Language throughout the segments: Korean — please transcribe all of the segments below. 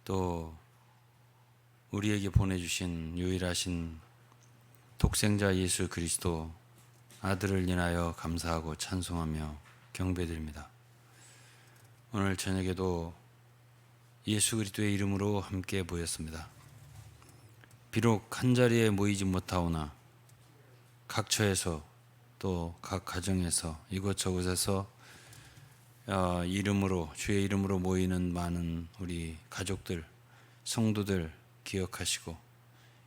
또 우리에게 보내주신 유일하신 독생자 예수 그리스도 아들을 인하여 감사하고 찬송하며 경배드립니다. 오늘 저녁에도 예수 그리스도의 이름으로 함께 모였습니다. 비록 한자리에 모이지 못하오나 각처에서 또 각 가정에서 이곳저곳에서 이름으로 주의 이름으로 모이는 많은 우리 가족들, 성도들 기억하시고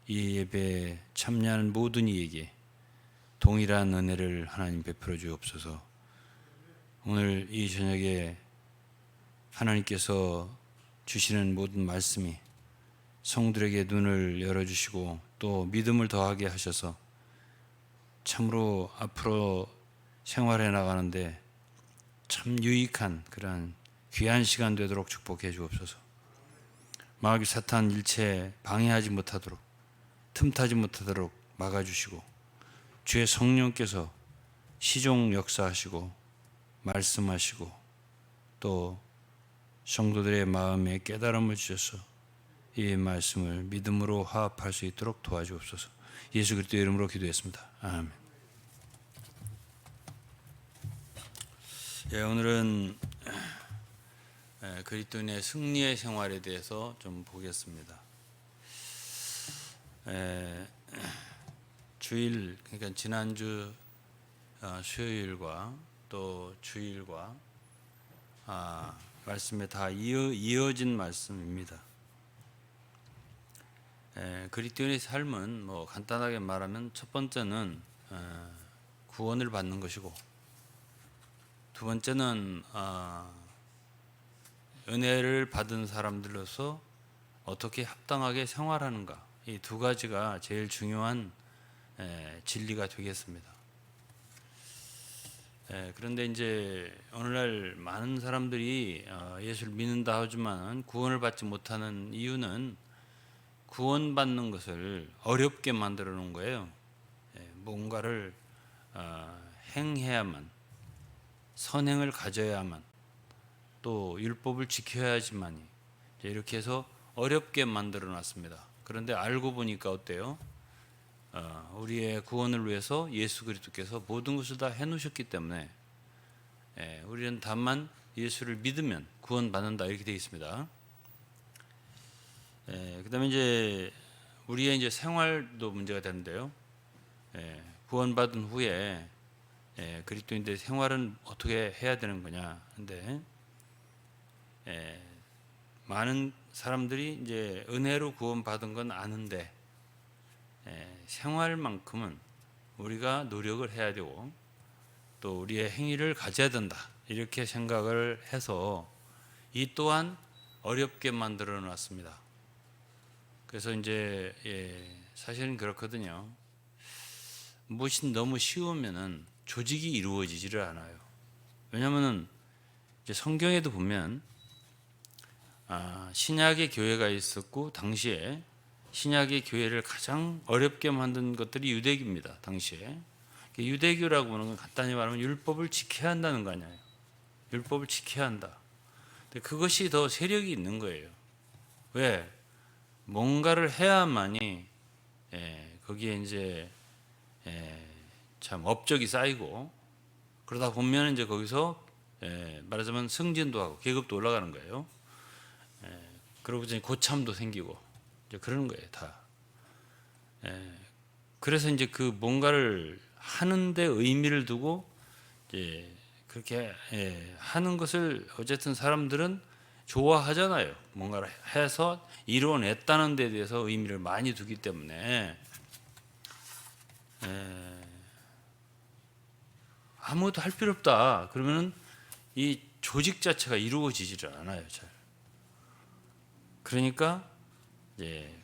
이 예배에 참여하는 모든 이에게 동일한 은혜를 하나님 베풀어 주옵소서. 오늘 이 저녁에 하나님께서 주시는 모든 말씀이 성들에게 눈을 열어주시고 또 믿음을 더하게 하셔서 참으로 앞으로 생활해 나가는데 참 유익한 그러한 귀한 시간 되도록 축복해 주옵소서. 마귀 사탄 일체 방해하지 못하도록 틈타지 못하도록 막아주시고 주의 성령께서 시종 역사하시고 말씀하시고 또 성도들의 마음에 깨달음을 주셔서 이 말씀을 믿음으로 화합할 수 있도록 도와주옵소서. 예수 그리스도의 이름으로 기도했습니다. 아멘. 오늘은 그리스도인의 승리의 생활에 대해서 좀 보겠습니다. 주일, 그러니까 지난주 수요일과 또 주일과 말씀에 다 이어진 말씀입니다. 그리스도인의 삶은 뭐 간단하게 말하면 첫 번째는 구원을 받는 것이고, 두 번째는 은혜를 받은 사람들로서 어떻게 합당하게 생활하는가, 이 두 가지가 제일 중요한 진리가 되겠습니다. 그런데 이제 오늘날 많은 사람들이 예수를 믿는다 하지만 구원을 받지 못하는 이유는 구원받는 것을 어렵게 만들어 놓은 거예요. 뭔가를 행해야만, 선행을 가져야만, 또 율법을 지켜야지만이 이렇게 해서 어렵게 만들어 놨습니다. 그런데 알고 보니까 어때요? 우리의 구원을 위해서 예수 그리스도께서 모든 것을 다 해놓으셨기 때문에 우리는 다만 예수를 믿으면 구원받는다 이렇게 되어 있습니다. 그다음에 이제 우리의 이제 생활도 문제가 되는데요. 구원받은 후에 그리스도인들의 생활은 어떻게 해야 되는 거냐? 근데 많은 사람들이 이제 은혜로 구원받은 건 아는데 생활만큼은 우리가 노력을 해야 되고 또 우리의 행위를 가져야 된다 이렇게 생각을 해서 이 또한 어렵게 만들어 놨습니다. 그래서 이제 사실은 그렇거든요. 무엇이 너무 쉬우면은 조직이 이루어지지를 않아요. 왜냐하면은 이제 성경에도 보면 신약의 교회가 있었고 당시에 신약의 교회를 가장 어렵게 만든 것들이 유대교입니다. 당시에 유대교라고 하는 건 간단히 말하면 율법을 지켜야 한다는 거 아니에요. 율법을 지켜야 한다. 근데 그것이 더 세력이 있는 거예요. 왜? 뭔가를 해야만이 거기에 이제 참 업적이 쌓이고 그러다 보면 이제 거기서 말하자면 승진도 하고 계급도 올라가는 거예요. 그러고 이제 고참도 생기고 이제 그러는 거예요, 다. 그래서 이제 그 뭔가를 하는데 의미를 두고 이제 그렇게 하는 것을 어쨌든 사람들은 좋아하잖아요. 뭔가를 해서 이루어냈다는 데 대해서 의미를 많이 두기 때문에 아무것도 할 필요 없다. 그러면은 이 조직 자체가 이루어지지를 않아요, 잘. 그러니까 이제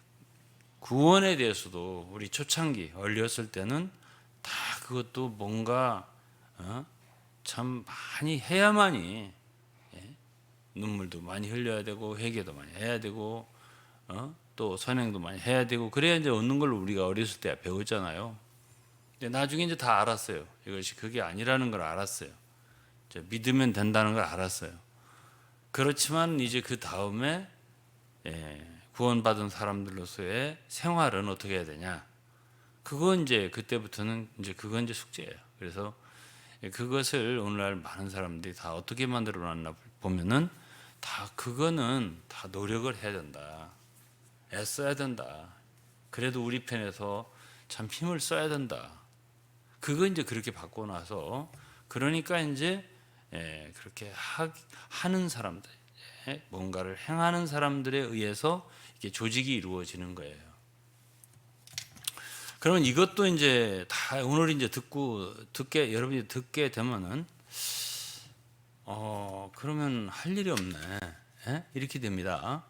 구원에 대해서도 우리 초창기 얼렸을 때는 다 그것도 뭔가 참 많이 해야만이 눈물도 많이 흘려야 되고 회개도 많이 해야 되고 또 선행도 많이 해야 되고 그래야 이제 얻는 걸 우리가 어렸을 때 배웠잖아요. 근데 나중에 이제 다 알았어요. 이것이 그게 아니라는 걸 알았어요. 믿으면 된다는 걸 알았어요. 그렇지만 이제 그 다음에 구원받은 사람들로서의 생활은 어떻게 해야 되냐? 그건 이제 그때부터는 이제 그건 이제 숙제예요. 그래서 그것을 오늘날 많은 사람들이 다 어떻게 만들어 놨나 보면은 다 그거는 다 노력을 해야 된다. 애써야 된다. 그래도 우리 편에서 참 힘을 써야 된다. 그거 이제 그렇게 바꾸고 나서 그러니까 이제 그렇게 하는 사람들, 뭔가를 행하는 사람들에 의해서 이렇게 조직이 이루어지는 거예요. 그러면 이것도 이제 다 오늘 이제 여러분이 듣게 되면은 그러면 할 일이 없네. 이렇게 됩니다.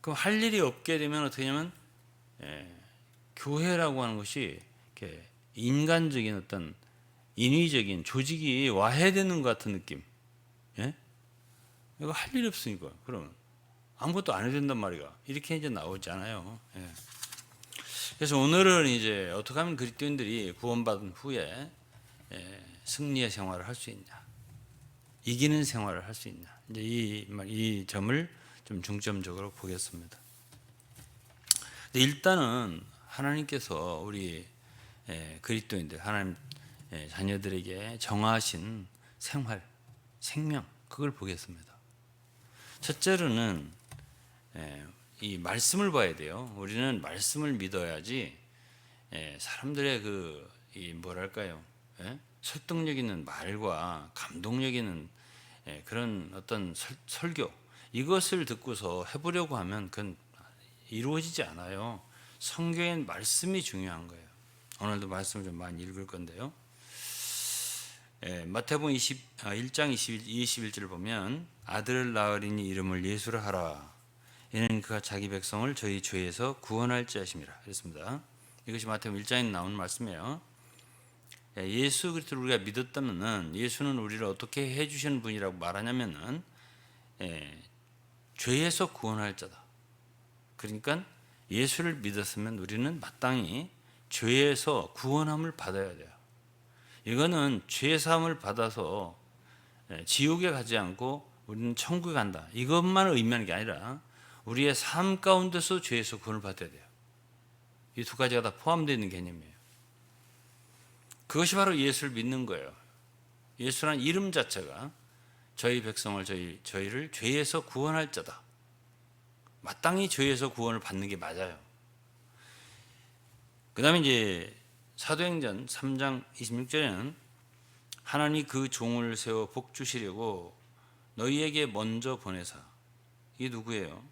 그럼 할 일이 없게 되면 어떻게 하냐면 교회라고 하는 것이 이렇게 인간적인 어떤 인위적인 조직이 와야 되는 것 같은 느낌. 이거 할 일이 없으니까 그러면 아무것도 안 해야 된단 말이야. 이렇게 이제 나오잖아요. 그래서 오늘은 이제 어떻게 하면 그리스도인들이 구원받은 후에 승리의 생활을 할 수 있냐, 이기는 생활을 할 수 있냐, 이제 이 점을 좀 중점적으로 보겠습니다. 일단은 하나님께서 우리 그리스도인들, 하나님 자녀들에게 정하신 생활, 생명, 그걸 보겠습니다. 첫째로는 이 말씀을 봐야 돼요. 우리는 말씀을 믿어야지 사람들의 이 뭐랄까요, 설득력 있는 말과 감동력 있는 그런 어떤 설교, 이것을 듣고서 해보려고 하면 그건 이루어지지 않아요. 성경의 말씀이 중요한 거예요. 오늘도 말씀을 좀 많이 읽을 건데요. 마태복음 1장 21절을 보면 아들을 낳으리니 이름을 예수라 하라. 이는 그가 자기 백성을 저희 죄에서 구원할지 하심이라. 그랬습니다. 이것이 마태복음 1장에 나오는 말씀이에요. 예수 그리스도를 우리가 믿었다면은 예수는 우리를 어떻게 해주시는 분이라고 말하냐면은 죄에서 구원할 자다. 그러니까 예수를 믿었으면 우리는 마땅히 죄에서 구원함을 받아야 돼요. 이거는 죄 사함을 받아서 지옥에 가지 않고 우리는 천국에 간다, 이것만 의미하는 게 아니라 우리의 삶 가운데서 죄에서 구원을 받아야 돼요. 이 두 가지가 다 포함되어 있는 개념이에요. 그것이 바로 예수를 믿는 거예요. 예수란 이름 자체가 저희 백성을 저희를 죄에서 구원할 자다. 마땅히 죄에서 구원을 받는 게 맞아요. 그 다음에 이제 사도행전 3장 26절에는 하나님 그 종을 세워 복 주시려고 너희에게 먼저 보내사. 이게 누구예요?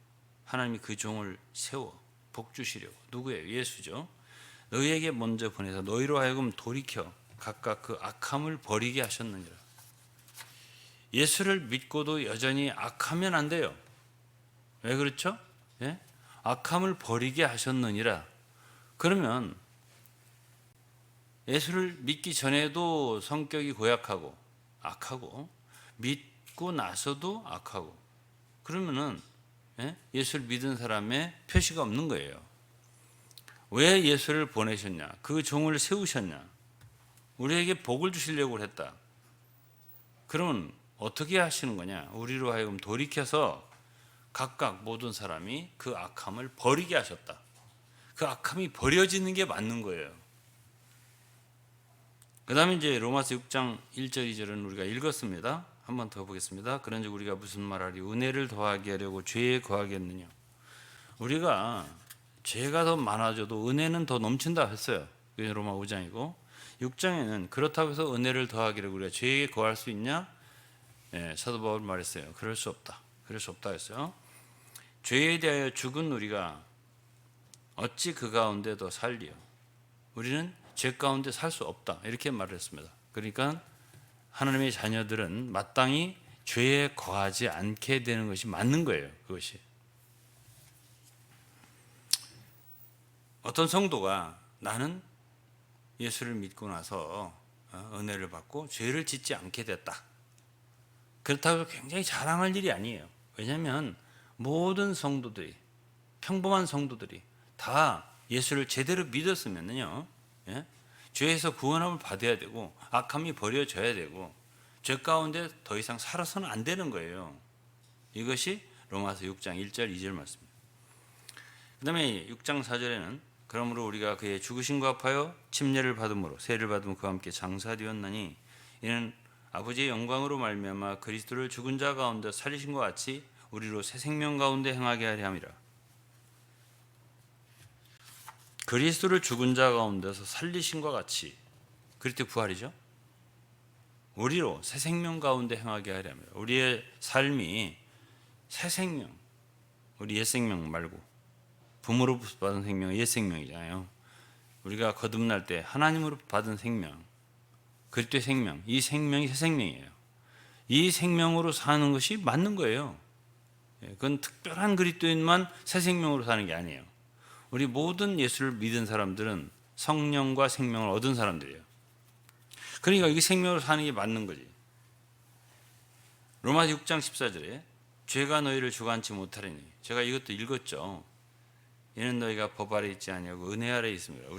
하나님이 그 종을 세워 복 주시려고. 누구예요? 예수죠. 너희에게 먼저 보내사 너희로 하여금 돌이켜 각각 그 악함을 버리게 하셨느니라. 예수를 믿고도 여전히 악하면 안 돼요. 왜 그렇죠? 악함을 버리게 하셨느니라. 그러면 예수를 믿기 전에도 성격이 고약하고 악하고 믿고 나서도 악하고, 그러면은 예수를 믿은 사람의 표시가 없는 거예요. 왜 예수를 보내셨냐? 그 종을 세우셨냐? 우리에게 복을 주시려고 했다. 그러면 어떻게 하시는 거냐? 우리로 하여금 돌이켜서 각각 모든 사람이 그 악함을 버리게 하셨다. 그 악함이 버려지는 게 맞는 거예요. 그 다음에 이제 로마서 6장 1절 2절은 우리가 읽었습니다. 한 번 더 보겠습니다. 그런즉 우리가 무슨 말하리? 은혜를 더하게 하려고 죄에 거하겠느냐? 우리가 죄가 더 많아져도 은혜는 더 넘친다 했어요. 그게 로마 5장이고 6장에는 그렇다고 해서 은혜를 더하게 하려고 우리가 죄에 거할 수 있냐? 사도 바울 말했어요. 그럴 수 없다. 그럴 수 없다 했어요. 죄에 대하여 죽은 우리가 어찌 그 가운데 더 살리요? 우리는 죄 가운데 살 수 없다. 이렇게 말을 했습니다. 그러니까 하나님의 자녀들은 마땅히 죄에 거하지 않게 되는 것이 맞는 거예요. 그것이. 어떤 성도가 나는 예수를 믿고 나서 은혜를 받고 죄를 짓지 않게 됐다. 그렇다고 굉장히 자랑할 일이 아니에요. 왜냐하면 모든 성도들이, 평범한 성도들이 다 예수를 제대로 믿었으면요, 죄에서 구원함을 받아야 되고 악함이 버려져야 되고 죄 가운데 더 이상 살아서는 안 되는 거예요. 이것이 로마서 6장 1절 2절 말씀입니다. 그다음에 6장 4절에는 그러므로 우리가 그의 죽으심과 합하여 침례를 받음으로 세를 받으며 그와 함께 장사되었나니 이는 아버지의 영광으로 말미암아 그리스도를 죽은 자 가운데 살리신 것 같이 우리로 새 생명 가운데 행하게 하려 함이라. 그리스도를 죽은 자 가운데서 살리신 것 같이, 그리스도 부활이죠. 우리로 새 생명 가운데 행하게 하려 함이라. 우리의 삶이 새 생명, 우리 옛 생명 말고 부모로부터 받은 생명은 옛 생명이잖아요. 우리가 거듭날 때 하나님으로부터 받은 생명, 그리스도의 생명, 이 생명이 새 생명이에요. 이 생명으로 사는 것이 맞는 거예요. 그건 특별한 그리스도인만 새 생명으로 사는 게 아니에요. 우리 모든 예수를 믿은 사람들은 성령과 생명을 얻은 사람들이에요. 그러니까 이게 생명으로 사는 게 맞는 거지. 로마서 6장 14절에 죄가 너희를 주관치 못하리니, 제가 이것도 읽었죠. 이는 너희가 법 아래 있지 아니하고 은혜 아래 있습니다.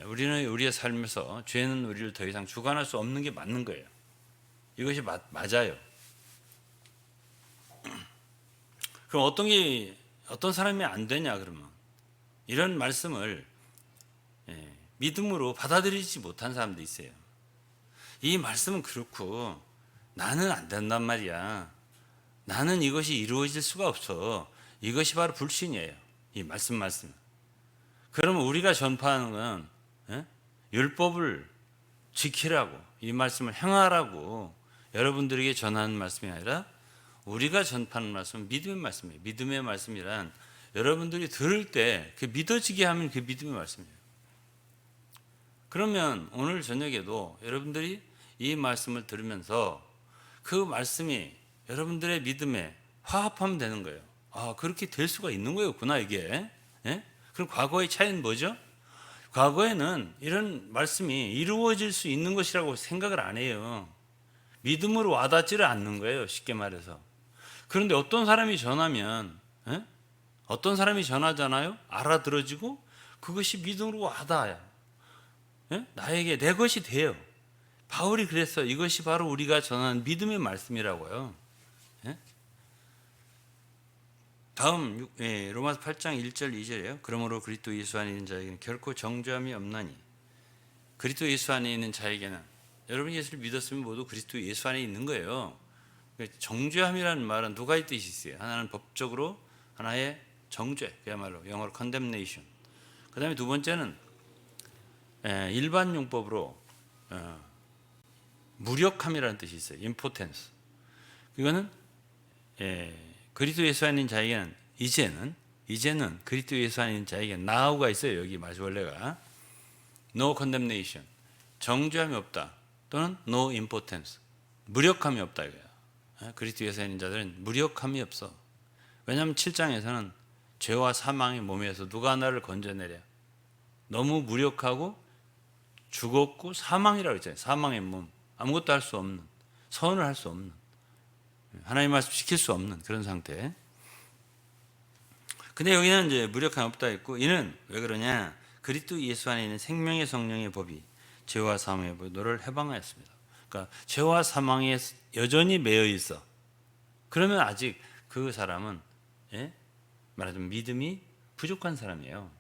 우리는 우리의 삶에서 죄는 우리를 더 이상 주관할 수 없는 게 맞는 거예요. 이것이 맞아요. 그럼 어떤 사람이 안 되냐 그러면 이런 말씀을 믿음으로 받아들이지 못한 사람도 있어요. 이 말씀은 그렇고 나는 안 된단 말이야. 나는 이것이 이루어질 수가 없어. 이것이 바로 불신이에요. 이 말씀. 그러면 우리가 전파하는 건 율법을 지키라고, 이 말씀을 행하라고 여러분들에게 전하는 말씀이 아니라 우리가 전파하는 말씀은 믿음의 말씀이에요. 믿음의 말씀이란 여러분들이 들을 때 그 믿어지게 하면 그 믿음의 말씀이에요. 그러면 오늘 저녁에도 여러분들이 이 말씀을 들으면서 그 말씀이 여러분들의 믿음에 화합하면 되는 거예요. 아, 그렇게 될 수가 있는 거였구나 이게. 그럼 과거의 차이는 뭐죠? 과거에는 이런 말씀이 이루어질 수 있는 것이라고 생각을 안 해요. 믿음으로 와닿지를 않는 거예요, 쉽게 말해서. 그런데 어떤 사람이 전하면, 어떤 사람이 전하잖아요. 알아들어지고 그것이 믿음으로 와닿아요. 나에게 내 것이 돼요. 바울이 그랬어요. 이것이 바로 우리가 전하는 믿음의 말씀이라고요. 다음 로마서 8장 1절 2절이에요. 그러므로 그리스도 예수 안에 있는 자에게는 결코 정죄함이 없나니. 그리스도 예수 안에 있는 자에게는, 여러분이 예수를 믿었으면 모두 그리스도 예수 안에 있는 거예요. 정죄함이라는 말은 두 가지 뜻이 있어요. 하나는 법적으로, 하나의 정죄, 그야말로 영어로 condemnation. 그 다음에 두 번째는 일반 용법으로 무력함이라는 뜻이 있어요. impotence. 이거는 그리스도 예수 안에 있는 자에게는 이제는 그리스도 예수 안에 있는 자에게는 now가 있어요. 여기 원래가 no condemnation, 정죄함이 없다, 또는 no impotence, 무력함이 없다 이거야. 그리스도 예수 안에 있는 자들은 무력함이 없어. 왜냐하면 7장에서는 죄와 사망의 몸에서 누가 나를 건져내랴. 너무 무력하고 죽었고 사망이라고 했잖아요. 사망의 몸, 아무것도 할 수 없는, 선을 할 수 없는, 하나님 말씀 지킬 수 없는 그런 상태. 근데 여기는 이제 무력함이 없다 했고, 이는 왜 그러냐? 그리스도 예수 안에 있는 생명의 성령의 법이 죄와 사망의 법이 너를 해방하였습니다. 그러니까 죄와 사망에 여전히 매여 있어. 그러면 아직 그 사람은 말하자면 믿음이 부족한 사람이에요.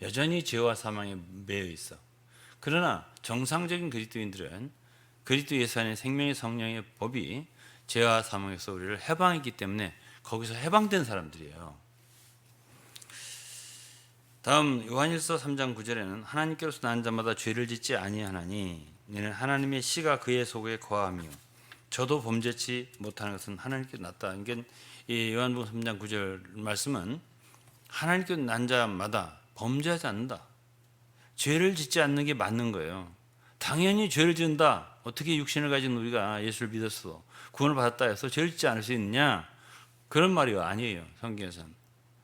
여전히 죄와 사망에 매여 있어. 그러나 정상적인 그리스도인들은 그리스도 예수 안에 생명의 성령의 법이 죄와 사망에서 우리를 해방했기 때문에 거기서 해방된 사람들이에요. 다음 요한일서 3장 9절에는 하나님께로서 난 자마다 죄를 짓지 아니하나니 이는 하나님의 씨가 그의 속에 거하며 저도 범죄치 못하는 것은 하나님께서 났다. 그러니까 이 요한복음 3장 9절 말씀은 하나님께서 난 자마다 범죄하지 않는다. 죄를 짓지 않는 게 맞는 거예요. 당연히 죄를 짓는다. 어떻게 육신을 가진 우리가 예수를 믿었어, 구원을 받았다 해서 죄를 짓지 않을 수 있느냐? 그런 말이 아니에요. 성경에서는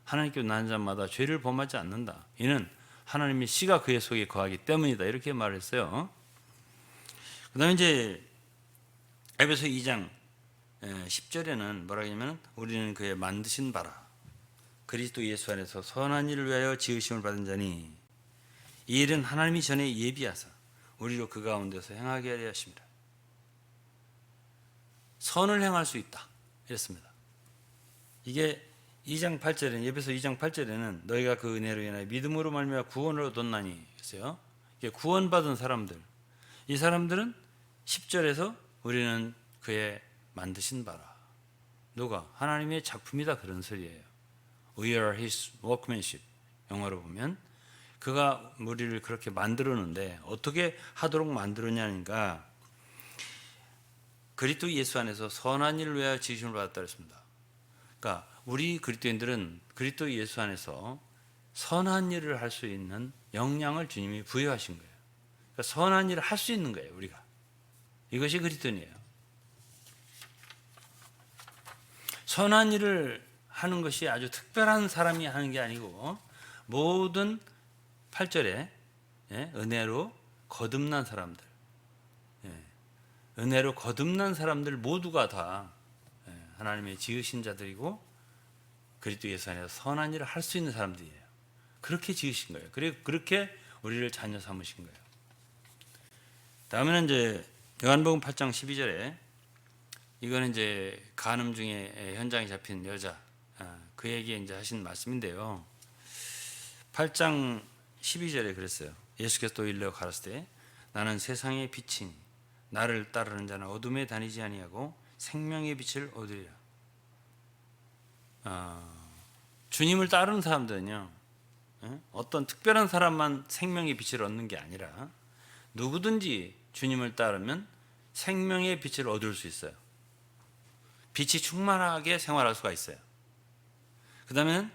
하나님께서 난 자마다 죄를 범하지 않는다. 이는 하나님의 씨가 그의 속에 거하기 때문이다. 이렇게 말했어요. 그 다음에 이제 에베소 2장 10절에는 뭐라 하냐면 우리는 그의 만드신 바라 그리스도 예수 안에서 선한 일을 위하여 지으심을 받은 자니 이 일은 하나님이 전에 예비하사 우리로 그 가운데서 행하게 하려 하십니다. 선을 행할 수 있다 이랬습니다. 이게 2장 8절에는 에베소 2장 8절에는 너희가 그 은혜로 인하여 믿음으로 말미암아 구원을 얻었나니 했어요. 이게 구원받은 사람들. 이 사람들은 10절에서 우리는 그의 만드신 바라. 누가? 하나님의 작품이다 그런 소리예요. We are his workmanship. 영어로 보면 그가 우리를 그렇게 만들었는데 어떻게 하도록 만들었냐니까 그리스도 예수 안에서 선한 일을 위하여 지으심을 받았다 그랬습니다. 그러니까 우리 그리스도인들은 그리스도 예수 안에서 선한 일을 할 수 있는 역량을 주님이 부여하신 거예요. 그러니까 선한 일을 할 수 있는 거예요, 우리가. 이것이 그리스도인이에요. 선한 일을 하는 것이 아주 특별한 사람이 하는 게 아니고 모든 8절에 은혜로 거듭난 사람들, 은혜로 거듭난 사람들 모두가 다 하나님의 지으신 자들이고 그리스도 예수 안에서 선한 일을 할 수 있는 사람들이에요. 그렇게 지으신 거예요. 그렇게 우리를 자녀 삼으신 거예요. 다음에는 이제 요한복음 8장 12절에 이거는 이제 간음 중에 현장에 잡힌 여자 그에게 이제 하신 말씀인데요. 8장 12절에 그랬어요. 예수께서 또 일러 가라사대 나는 세상의 빛이니 나를 따르는 자는 어둠에 다니지 아니하고 생명의 빛을 얻으리라. 주님을 따르는 사람들은요, 어떤 특별한 사람만 생명의 빛을 얻는 게 아니라 누구든지 주님을 따르면 생명의 빛을 얻을 수 있어요. 빛이 충만하게 생활할 수가 있어요. 그 다음에는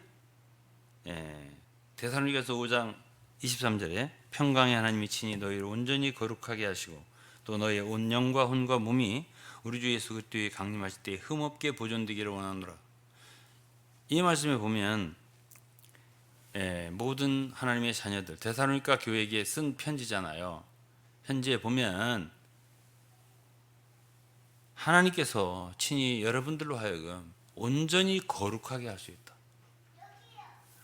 데살로니가서 5장 23절에 평강의 하나님이 친히 너희를 온전히 거룩하게 하시고 또 너희의 온 영과 혼과 몸이 우리 주 예수 그리스도의 강림하실 때에 흠없게 보존되기를 원하노라. 이 말씀에 보면 모든 하나님의 자녀들 데살로니가 교회에게 쓴 편지잖아요. 편지에 보면 하나님께서 친히 여러분들로 하여금 온전히 거룩하게 할 수 있다.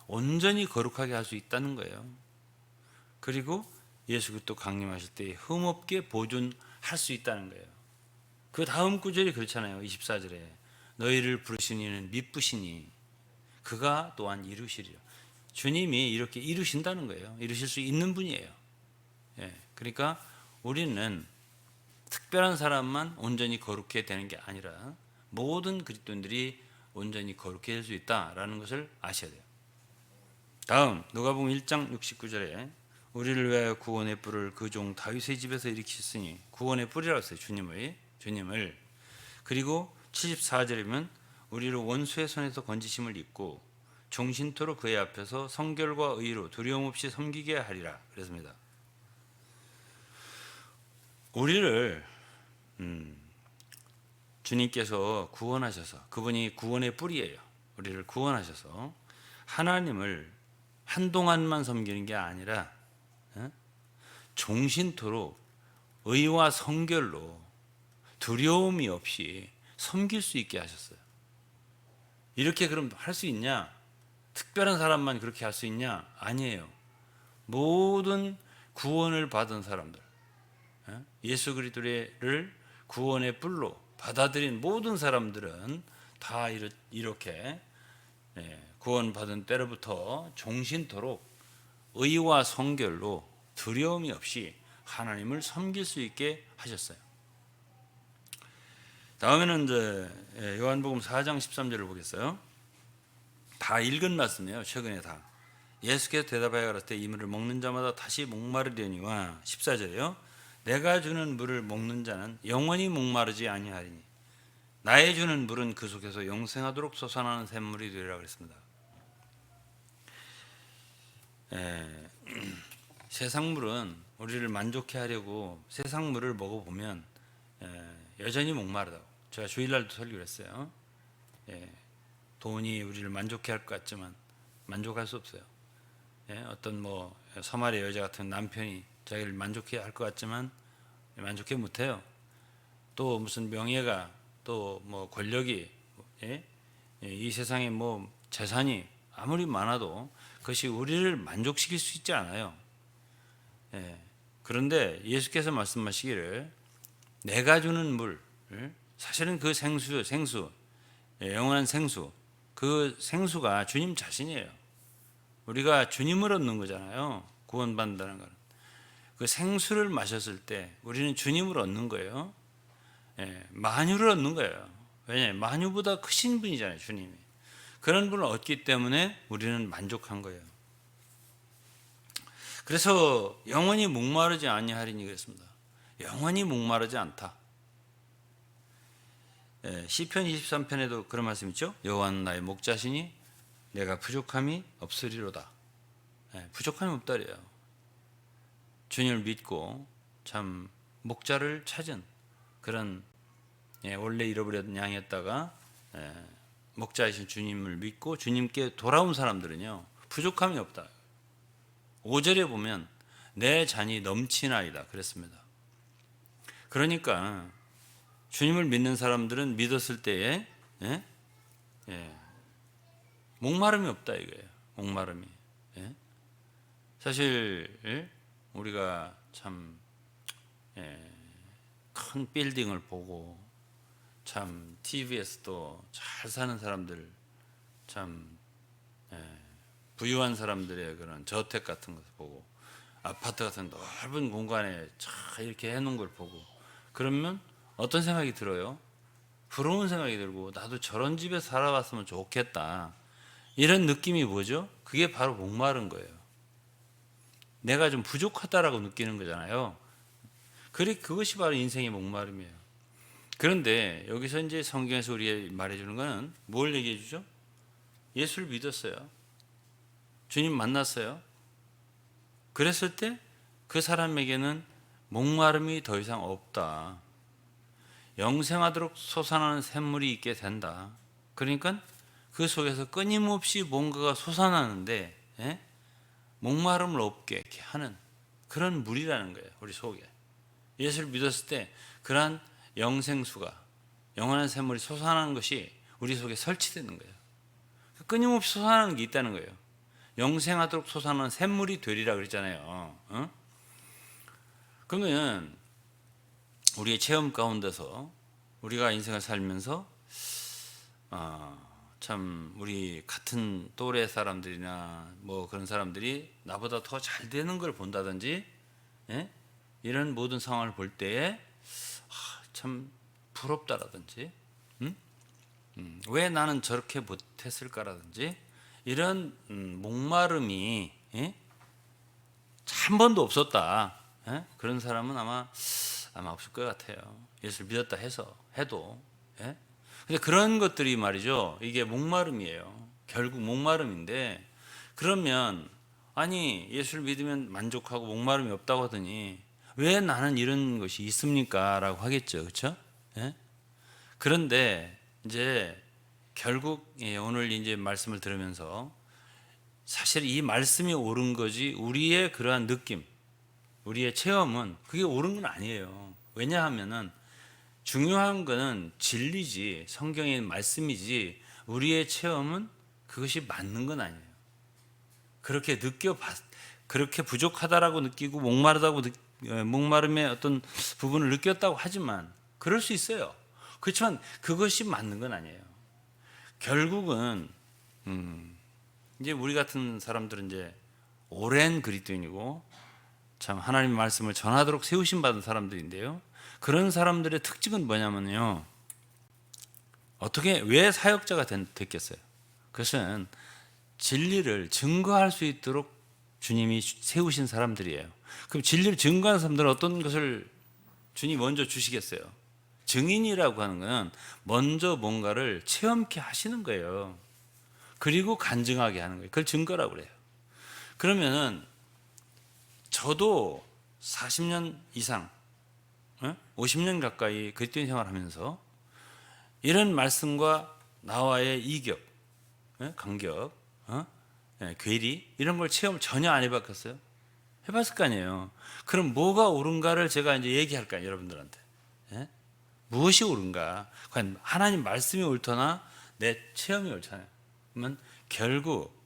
온전히 거룩하게 할 수 있다는 거예요. 그리고 예수 그리스도 강림하실 때 흠없게 보존할 수 있다는 거예요. 그 다음 구절이 그렇잖아요. 24절에 너희를 부르신 이는 미쁘시니 그가 또한 이루시리라. 주님이 이렇게 이루신다는 거예요. 이루실 수 있는 분이에요. 그러니까 우리는 특별한 사람만 온전히 거룩해 되는 게 아니라 모든 그리스도인들이 온전히 거룩해 될 수 있다라는 것을 아셔야 돼요. 다음 누가복음 1장 69절에 우리를 위하여 구원의 뿔을 그 종 다윗의 집에서 일으키셨으니 구원의 뿔이라고 했어요. 주님을. 그리고 74절이면 우리를 원수의 손에서 건지심을 입고 종신토록 그의 앞에서 성결과 의로 두려움 없이 섬기게 하리라 그랬습니다. 우리를 주님께서 구원하셔서 그분이 구원의 뿔이에요. 우리를 구원하셔서 하나님을 한동안만 섬기는 게 아니라 종신토록 의와 성결로 두려움이 없이 섬길 수 있게 하셨어요. 이렇게 그럼 할 수 있냐? 특별한 사람만 그렇게 할 수 있냐? 아니에요. 모든 구원을 받은 사람들, 예수 그리스도를 구원의 뿔로 받아들인 모든 사람들은 다 이렇게 구원받은 때로부터 종신토록 의와 성결로 두려움이 없이 하나님을 섬길 수 있게 하셨어요. 다음에는 이제 요한복음 4장 13절을 보겠어요. 다 읽은 말씀이에요. 최근에 다. 예수께서 대답하여 가라사대 이 물을 먹는 자마다 다시 목마르려니와 14절이요. 내가 주는 물을 먹는 자는 영원히 목마르지 아니하리니 나의 주는 물은 그 속에서 영생하도록 솟아나는 샘물이 되리라 그랬습니다. 세상 물은 우리를 만족해 하려고 세상 물을 먹어보면 여전히 목마르다고. 제가 주일날도 설교를 했어요. 돈이 우리를 만족해 할 것 같지만 만족할 수 없어요. 어떤 서말의 여자 같은 남편이 자기를 만족해 할 것 같지만 만족해 못해요. 또 무슨 명예가 또 권력이 이 세상에 재산이 아무리 많아도 그것이 우리를 만족시킬 수 있지 않아요. 그런데 예수께서 말씀하시기를 내가 주는 물, 사실은 그 생수, 영원한 생수, 그 그 생수가 주님 자신이에요. 우리가 주님을 얻는 거잖아요. 구원받는다는 건. 그 생수를 마셨을 때 우리는 주님을 얻는 거예요. 예, 만유를 얻는 거예요. 왜냐하면 만유보다 크신 분이잖아요, 주님이. 그런 분을 얻기 때문에 우리는 만족한 거예요. 그래서 영원히 목마르지 아니하리니 그랬습니다. 영원히 목마르지 않다. 예, 시편 23편에도 그런 말씀 있죠. 여호와는 나의 목자시니 내가 부족함이 없으리로다. 예, 부족함이 없다래요. 주님을 믿고 참 목자를 찾은 그런 원래 잃어버렸던 양이었다가 목자이신 주님을 믿고 주님께 돌아온 사람들은요 부족함이 없다. 5절에 보면 내 잔이 넘치나이다 그랬습니다. 그러니까 주님을 믿는 사람들은 믿었을 때에 목마름이 없다 이거예요. 목마름이. 사실 우리가 참 큰 빌딩을 보고 참 TV에서도 잘 사는 사람들 참 부유한 사람들의 그런 저택 같은 것을 보고 아파트 같은 넓은 공간에 잘 이렇게 해놓은 걸 보고 그러면 어떤 생각이 들어요? 부러운 생각이 들고 나도 저런 집에 살아봤으면 좋겠다 이런 느낌이 뭐죠? 그게 바로 목마른 거예요. 내가 좀 부족하다라고 느끼는 거잖아요. 그것이 바로 인생의 목마름이에요. 그런데 여기서 이제 성경에서 우리에게 말해주는 거는 뭘 얘기해 주죠? 예수를 믿었어요. 주님 만났어요. 그랬을 때 그 사람에게는 목마름이 더 이상 없다. 영생하도록 솟아나는 샘물이 있게 된다. 그러니까 그 속에서 끊임없이 뭔가가 솟아나는데 목마름을 없게 하는 그런 물이라는 거예요. 우리 속에. 예수를 믿었을 때 그러한 영생수가 영원한 샘물이 솟아나는 것이 우리 속에 설치되는 거예요. 끊임없이 솟아나는 게 있다는 거예요. 영생하도록 솟아나는 샘물이 되리라 그랬잖아요. 그러면 우리의 체험 가운데서 우리가 인생을 살면서 참 우리 같은 또래 사람들이나 뭐 그런 사람들이 나보다 더 잘 되는 걸 본다든지 이런 모든 상황을 볼 때에 참 부럽다라든지 왜 나는 저렇게 못했을까라든지 이런 목마름이 한 번도 없었다. 그런 사람은 아마 없을 것 같아요. 예수를 믿었다 해도. 근데 그런 것들이 말이죠. 이게 목마름이에요. 결국 목마름인데 그러면 아니 예수를 믿으면 만족하고 목마름이 없다고 하더니 왜 나는 이런 것이 있습니까? 라고 하겠죠. 그렇죠? 그런데 이제 결국 오늘 이제 말씀을 들으면서 사실 이 말씀이 옳은 거지 우리의 그러한 느낌, 우리의 체험은 그게 옳은 건 아니에요. 왜냐하면은 중요한 거는 진리지 성경의 말씀이지 우리의 체험은 그것이 맞는 건 아니에요. 그렇게 부족하다라고 느끼고 목마름의 어떤 부분을 느꼈다고 하지만 그럴 수 있어요. 그렇지만 그것이 맞는 건 아니에요. 결국은 이제 우리 같은 사람들은 이제 오랜 그리스도인이고 참 하나님의 말씀을 전하도록 세우심 받은 사람들인데요. 그런 사람들의 특징은 뭐냐면요. 왜 사역자가 됐겠어요? 그것은 진리를 증거할 수 있도록 주님이 세우신 사람들이에요. 그럼 진리를 증거하는 사람들은 어떤 것을 주님이 먼저 주시겠어요? 증인이라고 하는 것은 먼저 뭔가를 체험케 하시는 거예요. 그리고 간증하게 하는 거예요. 그걸 증거라고 그래요. 그러면은 저도 40년 이상 50년 가까이 그리스도인 생활하면서 이런 말씀과 나와의 이격, 간격, 괴리 이런 걸 체험 전혀 안 해봤겠어요? 해봤을 거 아니에요. 그럼 뭐가 옳은가를 제가 이제 얘기할 거예요, 여러분들한테. 무엇이 옳은가? 과연 하나님 말씀이 옳거나 내 체험이 옳잖아요. 그러면 결국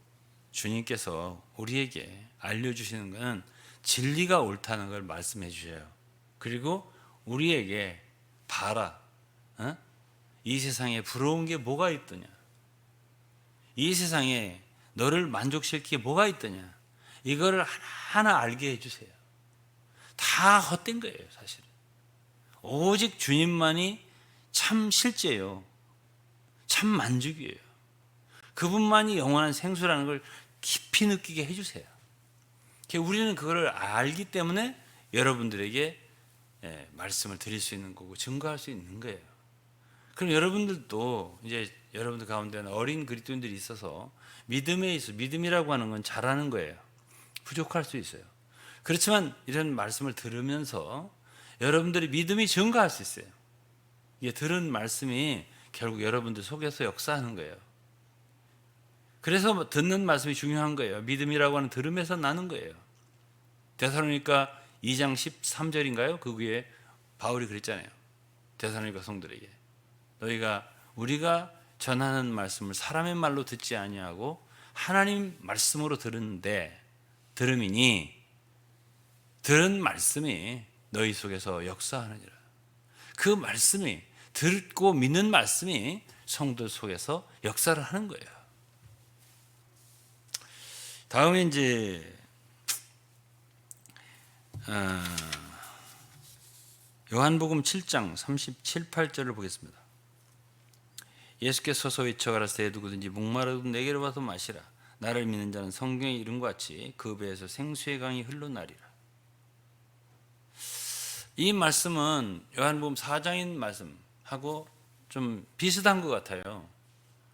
주님께서 우리에게 알려주시는 것은 진리가 옳다는 걸 말씀해 주셔요. 그리고 우리에게 봐라. 이 세상에 부러운 게 뭐가 있더냐? 이 세상에 너를 만족시키게 뭐가 있더냐. 이거를 하나하나 알게 해주세요. 다 헛된 거예요, 사실은. 오직 주님만이 참 실제예요. 참 만족이에요. 그분만이 영원한 생수라는 걸 깊이 느끼게 해주세요. 우리는 그걸 알기 때문에 여러분들에게 말씀을 드릴 수 있는 거고 증거할 수 있는 거예요. 그럼 여러분들도 이제 여러분들 가운데는 어린 그리스도인들이 있어서 믿음에 있어 믿음이라고 하는 건 잘하는 거예요. 부족할 수 있어요. 그렇지만 이런 말씀을 들으면서 여러분들이 믿음이 증가할 수 있어요. 이게 들은 말씀이 결국 여러분들 속에서 역사하는 거예요. 그래서 듣는 말씀이 중요한 거예요. 믿음이라고 하는 들음에서 나는 거예요. 데살로니가 2장 13절인가요? 그 위에 바울이 그랬잖아요. 데살로니가 성도들에게 우리가 전하는 말씀을 사람의 말로 듣지 아니하고 하나님 말씀으로 들은데 들음이니 들은 말씀이 너희 속에서 역사하느니라. 그 말씀이 듣고 믿는 말씀이 성도 속에서 역사를 하는 거예요. 다음에 이제 요한복음 7장 37, 8절을 보겠습니다. 예수께서 서서 외쳐 가라사대 누구든지 목마르든 내게로 와서 마시라. 나를 믿는 자는 성경의 이름과 같이 그 배에서 생수의 강이 흘러나리라. 이 말씀은 요한복음 4장인 말씀하고 좀 비슷한 것 같아요.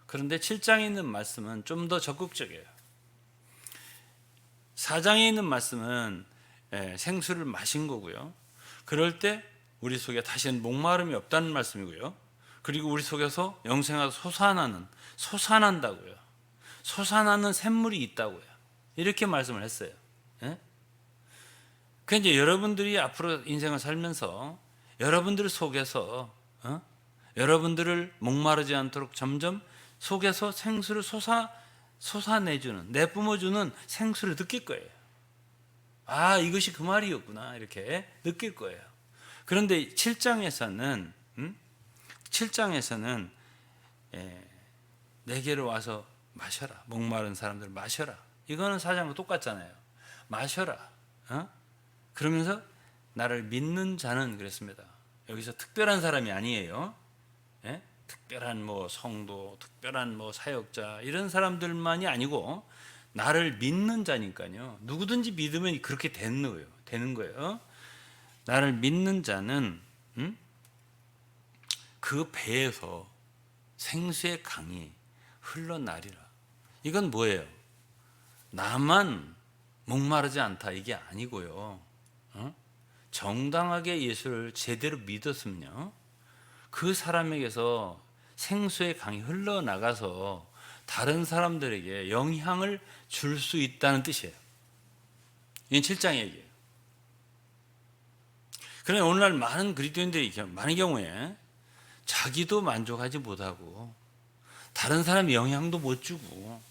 그런데 7장에 있는 말씀은 좀 더 적극적이에요. 4장에 있는 말씀은 생수를 마신 거고요. 그럴 때 우리 속에 다시는 목마름이 없다는 말씀이고요. 그리고 우리 속에서 영생하고 솟아난다고요. 솟아나는 샘물이 있다고요. 이렇게 말씀을 했어요. 그 이제 여러분들이 앞으로 인생을 살면서 여러분들 속에서 여러분들을 목마르지 않도록 점점 속에서 생수를 솟아내주는, 내뿜어주는 생수를 느낄 거예요. 아, 이것이 그 말이었구나 이렇게 느낄 거예요. 그런데 7장에서는 내게로 와서 마셔라. 목마른 사람들 마셔라. 이거는 4장과 똑같잖아요. 마셔라. 그러면서 나를 믿는 자는 그랬습니다. 여기서 특별한 사람이 아니에요. 특별한 뭐 성도, 특별한 뭐 사역자 이런 사람들만이 아니고 나를 믿는 자니까요. 누구든지 믿으면 그렇게 되는 거예요. 나를 믿는 자는 그 배에서 생수의 강이 흘러나리라. 이건 뭐예요? 나만 목마르지 않다 이게 아니고요. 정당하게 예수를 제대로 믿었으면요. 그 사람에게서 생수의 강이 흘러나가서 다른 사람들에게 영향을 줄 수 있다는 뜻이에요. 이건 7장 얘기예요. 그런데 오늘날 많은 그리스도인들이 많은 경우에 자기도 만족하지 못하고 다른 사람 영향도 못 주고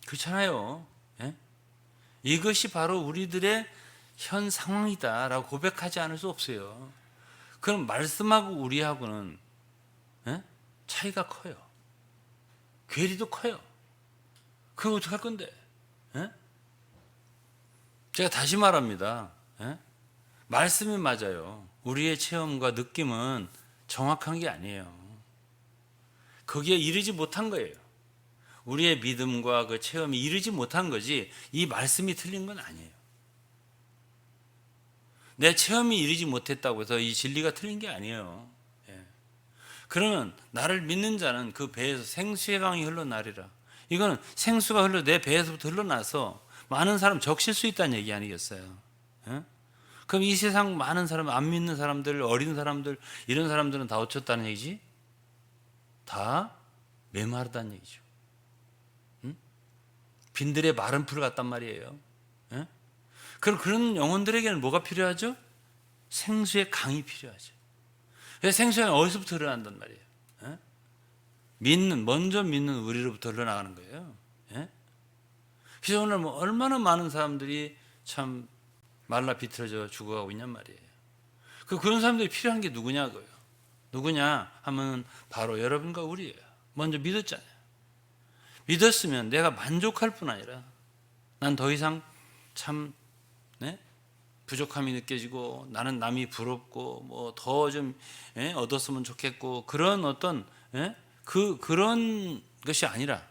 그렇잖아요. 이것이 바로 우리들의 현 상황이다라고 고백하지 않을 수 없어요. 그럼 말씀하고 우리하고는 차이가 커요. 괴리도 커요. 그거 어떡할 건데? 제가 다시 말합니다. 말씀이 맞아요. 우리의 체험과 느낌은 정확한 게 아니에요. 거기에 이르지 못한 거예요. 우리의 믿음과 그 체험이 이르지 못한 거지 이 말씀이 틀린 건 아니에요. 내 체험이 이르지 못했다고 해서 이 진리가 틀린 게 아니에요. 그러면 나를 믿는 자는 그 배에서 생수의 강이 흘러나리라. 이거는 생수가 내 배에서부터 흘러나서 많은 사람 적실 수 있다는 얘기 아니겠어요? 그럼 이 세상 많은 사람, 안 믿는 사람들, 어린 사람들, 이런 사람들은 다 어쩌다는 얘기지? 다 메마르다는 얘기죠. 빈들의 마른 풀 같단 말이에요. 그럼 그런 영혼들에게는 뭐가 필요하죠? 생수의 강이 필요하죠. 그래서 생수의 강이 어디서부터 흘러난단 말이에요? 먼저 믿는 우리로부터 흘러나가는 거예요. 그래서 오늘 얼마나 많은 사람들이 참 말라 비틀어져 죽어가고 있냔 말이에요. 그런 사람들이 필요한 게 믿었으면 내가 만족할 뿐 아니라 난 더 이상 참 부족함이 느껴지고 나는 남이 부럽고 뭐 더 좀 얻었으면 좋겠고 그런 어떤 그런 것이 아니라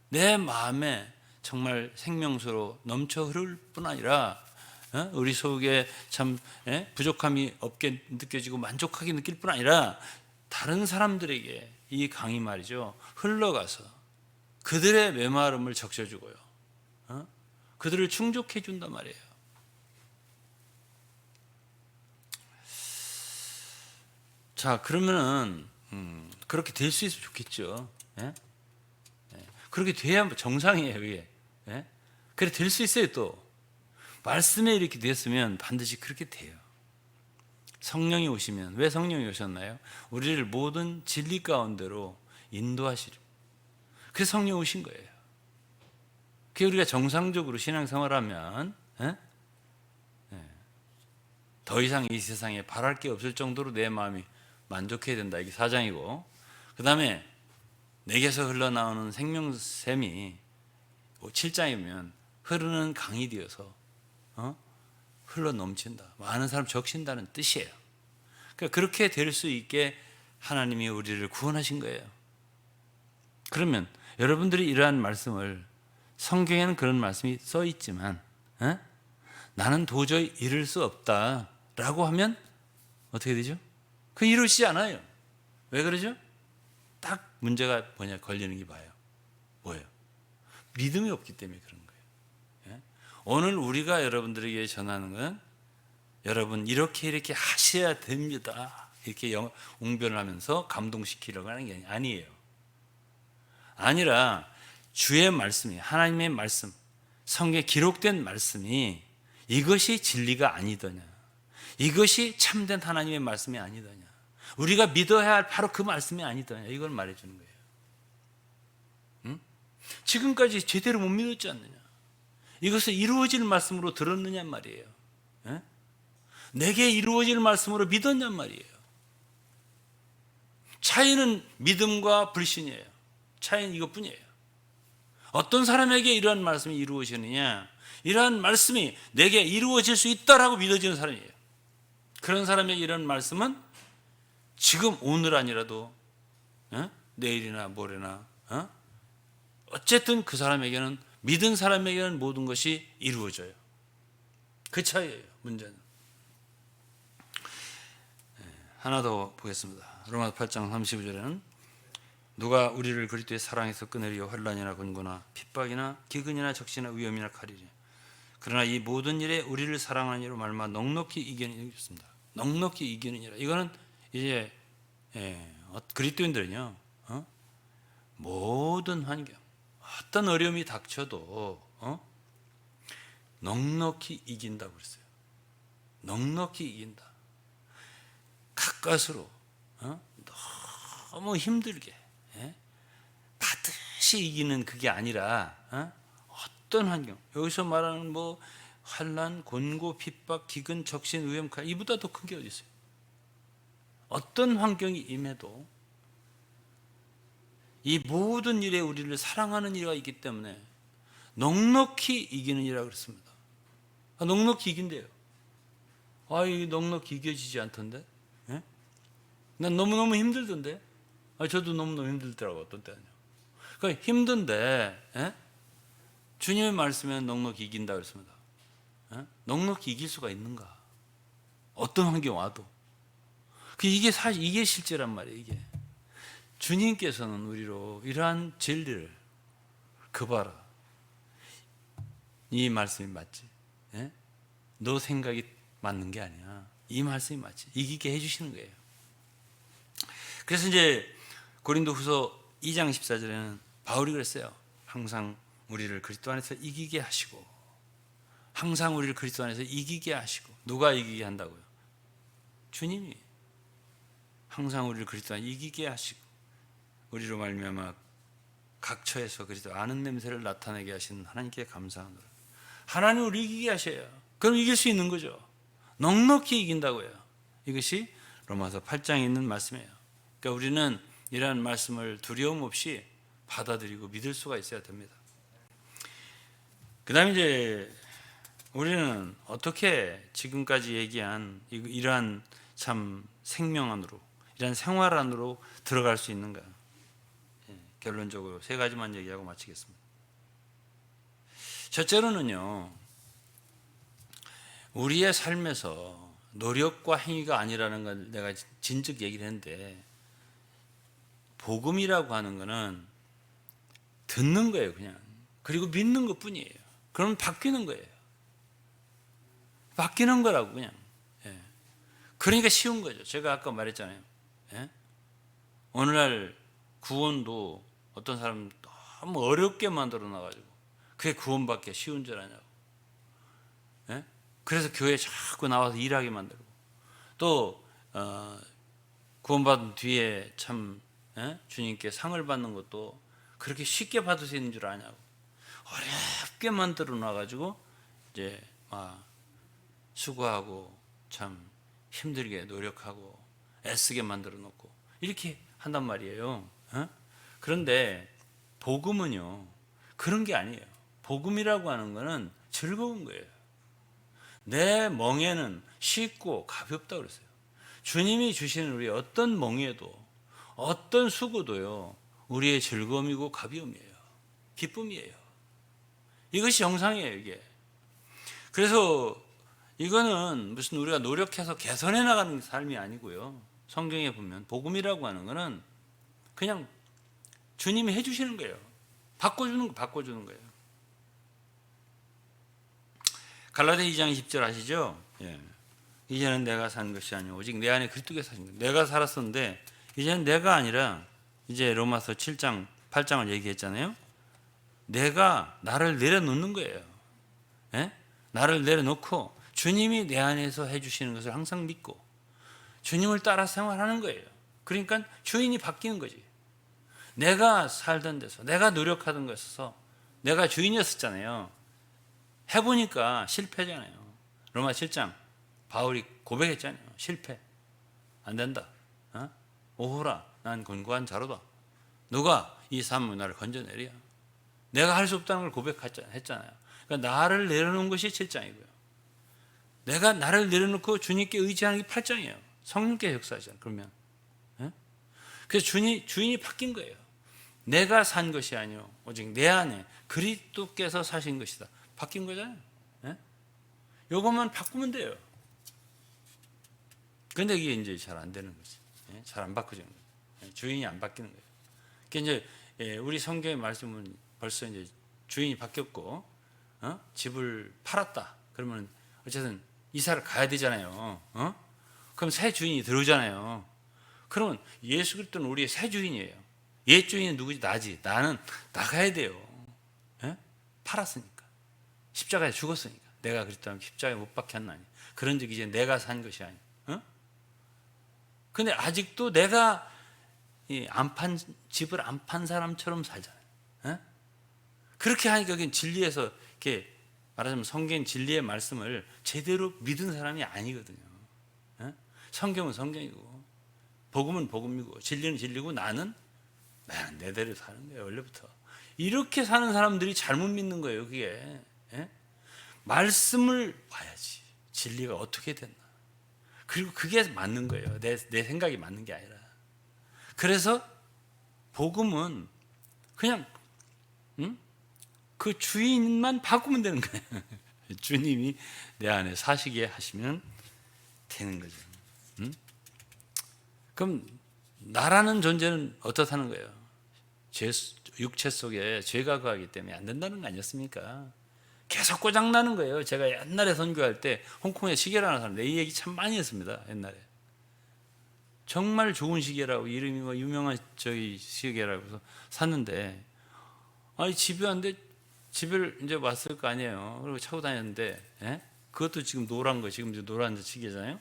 내 마음에 정말 생명수로 넘쳐 흐를 뿐 아니라 우리 속에 참 부족함이 없게 느껴지고 만족하게 느낄 뿐 아니라 다른 사람들에게 이 강이 말이죠 흘러가서 그들의 메마름을 적셔주고요 그들을 충족해 준단 말이에요. 자, 그러면은 그렇게 될 수 있으면 좋겠죠. 예? 그렇게 돼야 정상이에요, 이게. 예? 그래 될 수 있어요. 또 말씀에 이렇게 됐으면 반드시 그렇게 돼요. 성령이 오시면 왜 성령이 오셨나요? 우리를 모든 진리 가운데로 인도하시려. 그래서 성령 오신 거예요. 그게 우리가 정상적으로 신앙생활하면 더 이상 이 세상에 바랄 게 없을 정도로 내 마음이 만족해야 된다. 이게 4장이고 그 다음에 내게서 흘러나오는 생명샘이 7장이면 흐르는 강이 되어서 흘러 넘친다. 많은 사람 적신다는 뜻이에요. 그러니까 그렇게 될 수 있게 하나님이 우리를 구원하신 거예요. 그러면 여러분들이 이러한 말씀을 성경에는 그런 말씀이 써 있지만 나는 도저히 이룰 수 없다라고 하면 어떻게 되죠? 그 이루시지 않아요. 왜 그러죠? 딱 문제가 뭐냐 걸리는 게 봐요. 뭐예요? 믿음이 없기 때문에 그런 거예요. 오늘 우리가 여러분들에게 전하는 건 여러분 이렇게 하셔야 됩니다. 이렇게 웅변을 하면서 감동시키려고 하는 게 아니에요. 아니라 주의 말씀이 하나님의 말씀 성경에 기록된 말씀이 이것이 진리가 아니더냐 이것이 참된 하나님의 말씀이 아니더냐 우리가 믿어야 할 바로 그 말씀이 아니더냐 이걸 말해주는 거예요. 응? 지금까지 제대로 못 믿었지 않느냐 이것을 이루어질 말씀으로 들었느냐 말이에요. 에? 내게 이루어질 말씀으로 믿었냔 말이에요. 차이는 믿음과 불신이에요. 차이는 이것뿐이에요. 어떤 사람에게 이러한 말씀이 이루어지느냐 이러한 말씀이 내게 이루어질 수 있다라고 믿어지는 사람이에요. 그런 사람에게 이런 말씀은 지금 오늘 아니라도 내일이나 모레나 어쨌든 그 사람에게는 믿은 사람에게는 모든 것이 이루어져요. 그 차이예요. 문제는. 하나 더 보겠습니다. 로마서 8장 35절에는 누가 우리를 그리스도의 사랑에서 끊으리요 환난이나 곤고나 핍박이나 기근이나 적시나 위험이나 칼이니 그러나 이 모든 일에 우리를 사랑하는 이로 말미암아 넉넉히 이기는 것입니다. 넉넉히 이기는 이라. 이거는 이제 그리스도인들은요 모든 환경 어떤 어려움이 닥쳐도 넉넉히 이긴다고 그랬어요. 넉넉히 이긴다. 가까스로 너무 힘들게 반드시 이기는 그게 아니라 어떤 환경 여기서 말하는 뭐 환난, 곤고, 핍박, 기근, 적신, 위험, 칼 이보다 더 큰 게 어디 있어요? 어떤 환경이 임해도 이 모든 일에 우리를 사랑하는 이가 있기 때문에 넉넉히 이기는 이라 그랬습니다. 넉넉히 이긴대요. 이게 넉넉히 이겨지지 않던데? 예? 난 너무너무 힘들던데? 저도 너무너무 힘들더라고 어떤 때는요. 그러니까 힘든데 주님의 말씀에 넉넉히 이긴다 그랬습니다. 넉넉히 이길 수가 있는가? 어떤 환경 와도. 이게 사실 이게 실제란 말이에요. 이게 주님께서는 우리로 이러한 진리를 그 봐라. 이 말씀이 맞지? 너 생각이 맞는 게 아니야. 이 말씀이 맞지? 이기게 해주시는 거예요. 그래서 이제 고린도후서 2장 14절에는 바울이 그랬어요. 항상 우리를 그리스도 안에서 이기게 하시고 항상 우리를 그리스도 안에서 이기게 하시고 누가 이기게 한다고요? 주님이 항상 우리를 그리스도 안에 이기게 하시고 우리로 말미암아 각처에서 그리스도 아는 냄새를 나타내게 하시는 하나님께 감사하노라. 하나님 우리 이기게 하셔요. 그럼 이길 수 있는 거죠. 넉넉히 이긴다고요. 이것이 로마서 8장에 있는 말씀이에요. 그러니까 우리는 이러한 말씀을 두려움 없이 받아들이고 믿을 수가 있어야 됩니다. 그다음에 이제 우리는 어떻게 지금까지 얘기한 이러한 참 생명 안으로, 이러한 생활 안으로 들어갈 수 있는가? 결론적으로 세 가지만 얘기하고 마치겠습니다. 첫째로는요, 우리의 삶에서 노력과 행위가 아니라는 걸 내가 진즉 얘기를 했는데, 복음이라고 하는 거는 듣는 거예요, 그냥. 그리고 믿는 것 뿐이에요. 그러면 바뀌는 거예요. 바뀌는 거라고, 그냥. 예. 그러니까 쉬운 거죠. 제가 아까 말했잖아요. 예? 오늘날 구원도 어떤 사람 너무 어렵게 만들어 놔가지고 그게 구원받기 쉬운 줄 아냐고. 예? 그래서 교회에 자꾸 나와서 일하게 만들고, 또 구원받은 뒤에 참 주님께 상을 받는 것도 그렇게 쉽게 받을 수 있는 줄 아냐고. 어렵게 만들어 놔가지고 이제 막 수고하고 참 힘들게 노력하고 애쓰게 만들어 놓고 이렇게 한단 말이에요. 그런데 복음은요, 그런 게 아니에요. 복음이라고 하는 거는 즐거운 거예요. 내 멍에는 쉽고 가볍다고 그랬어요. 주님이 주시는 우리 어떤 멍에도, 어떤 수고도요, 우리의 즐거움이고 가벼움이에요. 기쁨이에요. 이것이 정상이에요, 이게. 그래서 이거는 무슨 우리가 노력해서 개선해 나가는 삶이 아니고요. 성경에 보면 복음이라고 하는 거는 그냥 주님이 해주시는 거예요. 바꿔주는 거예요. 갈라디아 2장 10절 아시죠? 예. 이제는 내가 산 것이 아니오 오직 내 안에 그리스도께서 사신 거예요. 내가 살았었는데 이제는 내가 아니라, 이제 로마서 7장 8장을 얘기했잖아요. 내가 나를 내려놓는 거예요. 예? 나를 내려놓고 주님이 내 안에서 해주시는 것을 항상 믿고 주님을 따라 생활하는 거예요. 그러니까 주인이 바뀌는 거지. 내가 살던 데서, 내가 노력하던 것에서 내가 주인이었었잖아요. 해보니까 실패잖아요. 로마 7장 바울이 고백했잖아요. 실패. 안 된다. 오호라, 난 곤고한 자로다. 누가 이 삶을 나를 건져내랴. 내가 할 수 없다는 걸 고백했잖아요. 그러니까 나를 내려놓은 것이 7장이고요. 내가 나를 내려놓고 주님께 의지하는 게 8장이에요. 성령께 역사하잖아요. 그러면. 그래서 주인이 바뀐 거예요. 내가 산 것이 아니요 오직 내 안에 그리스도께서 사신 것이다. 바뀐 거잖아요. 요것만 바꾸면 돼요. 근데 이게 이제 잘 안 되는 거지. 잘 안 바뀌는 거예요. 주인이 안 바뀌는 거예요. 그러니까 이제 우리 성경의 말씀은 벌써 이제 주인이 바뀌었고, 집을 팔았다. 그러면 어쨌든 이사를 가야 되잖아요. 그럼 새 주인이 들어오잖아요. 그러면 예수 그리스도는 우리의 새 주인이에요. 옛 주인은 누구지? 나지. 나는 나가야 돼요. 팔았으니까. 십자가에 죽었으니까. 내가 그리스도는 십자가에 못 박혔나니. 그런 즉 이제 내가 산 것이 아니에요. 근데 아직도 내가 집을 안 판 사람처럼 살잖아요. 그렇게 하니까 그게 진리에서 이렇게 말하자면 성경 진리의 말씀을 제대로 믿은 사람이 아니거든요. 성경은 성경이고 복음은 복음이고 진리는 진리고 나는 내대로 사는 거예요. 원래부터 이렇게 사는 사람들이 잘못 믿는 거예요. 그게 말씀을 봐야지 진리가 어떻게 됐나. 그리고 그게 맞는 거예요. 내 생각이 맞는 게 아니라. 그래서 복음은 그냥 그 주인만 바꾸면 되는 거예요. 주님이 내 안에 사시게 하시면 되는 거죠. 그럼 나라는 존재는 어떻다는 거예요? 육체 속에 죄가 거하기 때문에 안 된다는 거 아니었습니까? 계속 고장나는 거예요. 제가 옛날에 선교할 때 홍콩에 시계라는 사람, 이 얘기 참 많이 했습니다. 옛날에. 정말 좋은 시계라고, 이름이 뭐 유명한 저희 시계라고 해서 샀는데, 아니 집에 왔는데 집을 이제 왔을 거 아니에요. 그리고 차고 다녔는데, 그것도 지금 노란 거, 지금 노란 시계잖아요.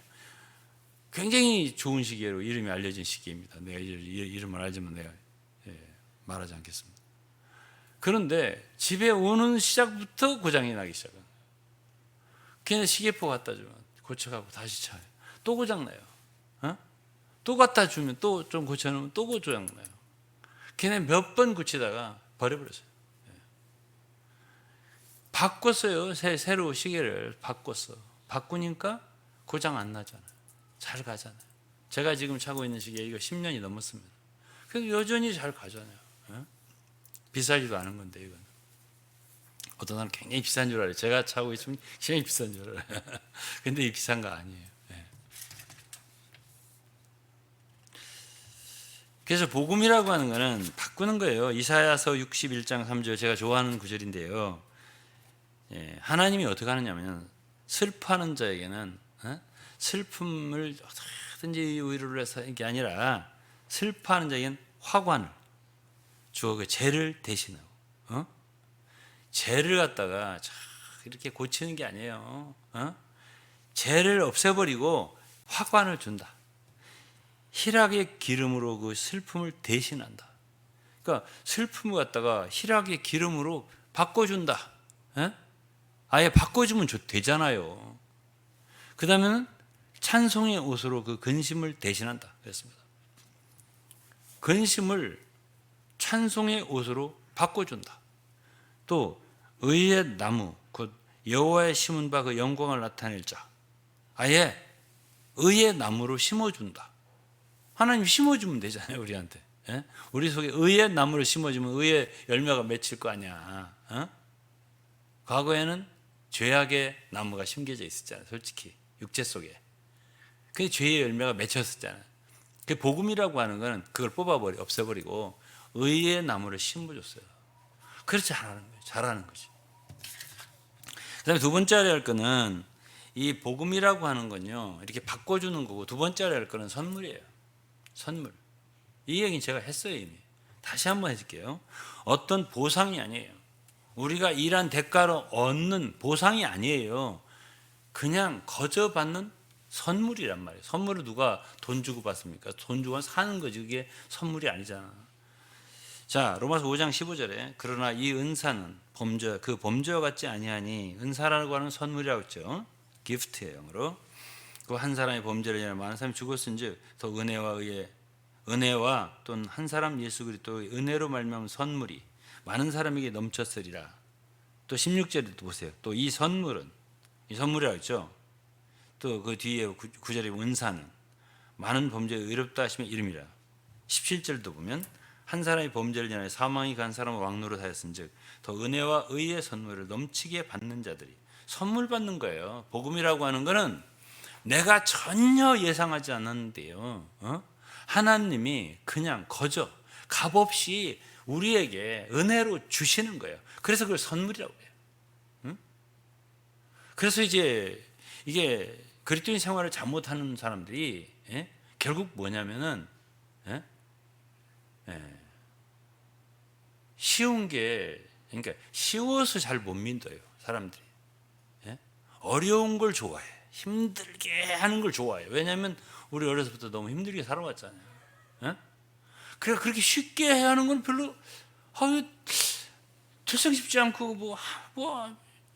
굉장히 좋은 시계로 이름이 알려진 시계입니다. 내가 이름을 알지만 내가 말하지 않겠습니다. 그런데 집에 오는 시작부터 고장이 나기 시작해요. 그냥 시계포 갖다 주면 고쳐가고 다시 차요. 또 고장나요. 또 갖다 주면 또 좀 고쳐놓으면 또 고장나요. 걔네 몇 번 고치다가 버려버렸어요. 바꿨어요. 새로 시계를 바꿨어. 바꾸니까 고장 안 나잖아요. 잘 가잖아요. 제가 지금 차고 있는 시계 이거 10년이 넘었습니다. 그래서 여전히 잘 가잖아요. 비싸지도 않은 건데 이건. 어떤 사람은 굉장히 비싼 줄 알아요. 제가 차고 있으면 굉장히 비싼 줄 알아요. 근데 이 비싼 거 아니에요. 그래서 복음이라고 하는 거는 바꾸는 거예요. 이사야서 61장 3절 제가 좋아하는 구절인데요. 하나님이 어떻게 하느냐면 슬퍼하는 자에게는 슬픔을 어떻게든지 위로를 해서 이게 아니라 슬퍼하는 자에게는 화관을 주어 그 죄를 대신하고 죄를 갖다가 이렇게 고치는 게 아니에요. 죄를 없애버리고 화관을 준다. 희락의 기름으로 그 슬픔을 대신한다. 그러니까 슬픔을 갖다가 희락의 기름으로 바꿔준다. 아예 바꿔주면 되잖아요. 그 다음에는 찬송의 옷으로 그 근심을 대신한다. 그랬습니다. 근심을 찬송의 옷으로 바꿔준다. 또 의의 나무 곧 여호와의 심은 바 그 영광을 나타낼 자 아예 의의 나무로 심어준다. 하나님 심어주면 되잖아요. 우리한테. 우리 속에 의의 나무를 심어주면 의의 열매가 맺힐 거 아니야. 과거에는 죄악의 나무가 심겨져 있었잖아요. 솔직히 육체 속에. 그 죄의 열매가 맺혔었잖아요. 그 복음이라고 하는 거는 그걸 없애버리고 의의 나무를 심어줬어요. 그렇지 않아는 거예요. 잘하는 거지. 그다음에 두 번째로 할 거는 이 복음이라고 하는 건요 이렇게 바꿔주는 거고, 두 번째로 할 거는 선물이에요. 선물. 이 얘기는 제가 했어요 이미. 다시 한번 해줄게요. 어떤 보상이 아니에요. 우리가 일한 대가로 얻는 보상이 아니에요. 그냥 거저 받는 선물이란 말이에요. 선물을 누가 돈 주고 받습니까? 돈 주고 사는 거지. 그게 선물이 아니잖아. 자, 로마서 5장 15절에 그러나 이 은사는 그 범죄와 같지 아니하니, 은사라고 하는 선물이라고 했죠. 기프트예요, 영어로. 그 한 사람의 범죄를 인하여 많은 사람이 죽었은즉 더 은혜와 또는 한 사람 예수 그리스도의 은혜로 말미암은 선물이 많은 사람에게 넘쳤으리라. 또 16절에도 보세요. 또 이 선물이라고 했죠. 또 그 뒤에 9절에 은사는 많은 범죄에 의롭다 하시면 이름이라. 17절도 보면 한 사람의 범죄를 인하여 사망이 간 사람을 왕노릇 하였은즉 더 은혜와 의의 선물을 넘치게 받는 자들이. 선물 받는 거예요. 복음이라고 하는 거는 내가 전혀 예상하지 않았는데요. 하나님이 그냥 거저 값없이 우리에게 은혜로 주시는 거예요. 그래서 그걸 선물이라고 해요. 그래서 이제 이게 그리스도인 생활을 잘못하는 사람들이 결국 뭐냐면은 쉬운 게, 그러니까 쉬워서 잘 못 믿어요 사람들이. 어려운 걸 좋아해. 힘들게 하는 걸 좋아해요. 왜냐하면 우리 어려서부터 너무 힘들게 살아왔잖아요. 그래 그렇게 쉽게 해야 하는 건 별로 들썩 싶지 않고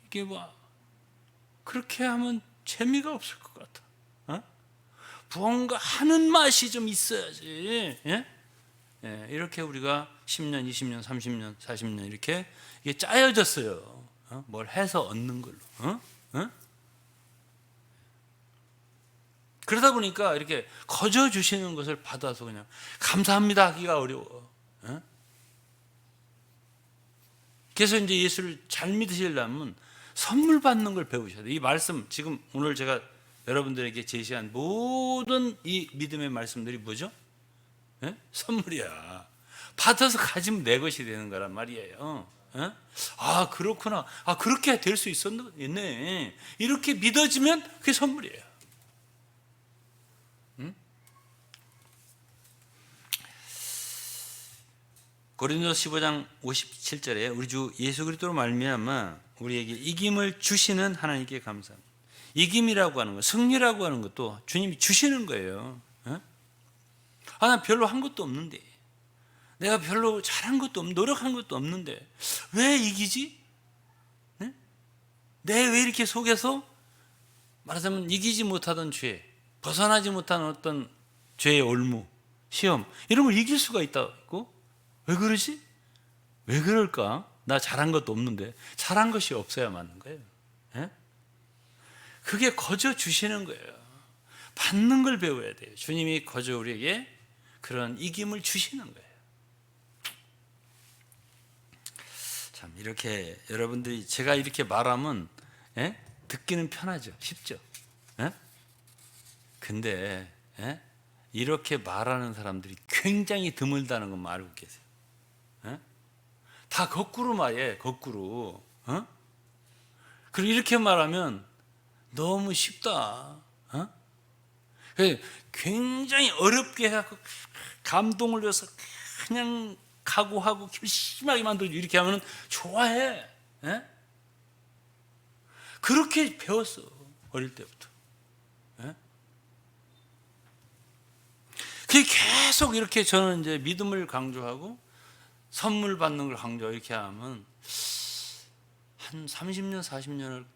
이게 그렇게 하면 재미가 없을 것 같아. 무언가 하는 맛이 좀 있어야지. 이렇게 우리가 10년, 20년, 30년, 40년 이렇게 이게 짜여졌어요. 뭘 해서 얻는 걸로. 그러다 보니까 이렇게 거저 주시는 것을 받아서 그냥 감사합니다 하기가 어려워. 그래서 이제 예수를 잘 믿으시려면 선물 받는 걸 배우셔야 돼요. 이 말씀, 지금 오늘 제가 여러분들에게 제시한 모든 이 믿음의 말씀들이 뭐죠? 선물이야. 받아서 가지면 내 것이 되는 거란 말이에요. 아 그렇구나. 아 그렇게 될 수 있었네. 이렇게 믿어지면 그게 선물이에요. 고린도서 15장 57절에 우리 주 예수 그리스도로 말미암아 우리에게 이김을 주시는 하나님께 감사합니다. 이김이라고 하는 것, 승리라고 하는 것도 주님이 주시는 거예요. 나 별로 한 것도 없는데, 내가 별로 잘한 것도 없는데, 노력한 것도 없는데 왜 이기지? 내 왜 이렇게 속에서 말하자면 이기지 못하던 죄, 벗어나지 못한 어떤 죄의 올무, 시험 이런 걸 이길 수가 있다고? 왜 그러지? 왜 그럴까? 나 잘한 것도 없는데. 잘한 것이 없어야 맞는 거예요. 예? 그게 거저 주시는 거예요. 받는 걸 배워야 돼요. 주님이 거저 우리에게 그런 이김을 주시는 거예요. 참 이렇게 여러분들이 제가 이렇게 말하면 듣기는 편하죠. 쉽죠. 근데 이렇게 말하는 사람들이 굉장히 드물다는 건 알고 계세요. 다 거꾸로 말해. 거꾸로. 그리고 이렇게 말하면 너무 쉽다. 굉장히 어렵게 해서 감동을 줘서 그냥 각오하고 결심하게 만들어줘. 이렇게 하면 좋아해. 그렇게 배웠어. 어릴 때부터. 그게 계속 이렇게 저는 이제 믿음을 강조하고 선물 받는 걸 강조하고 이렇게 하면 한 30년, 40년을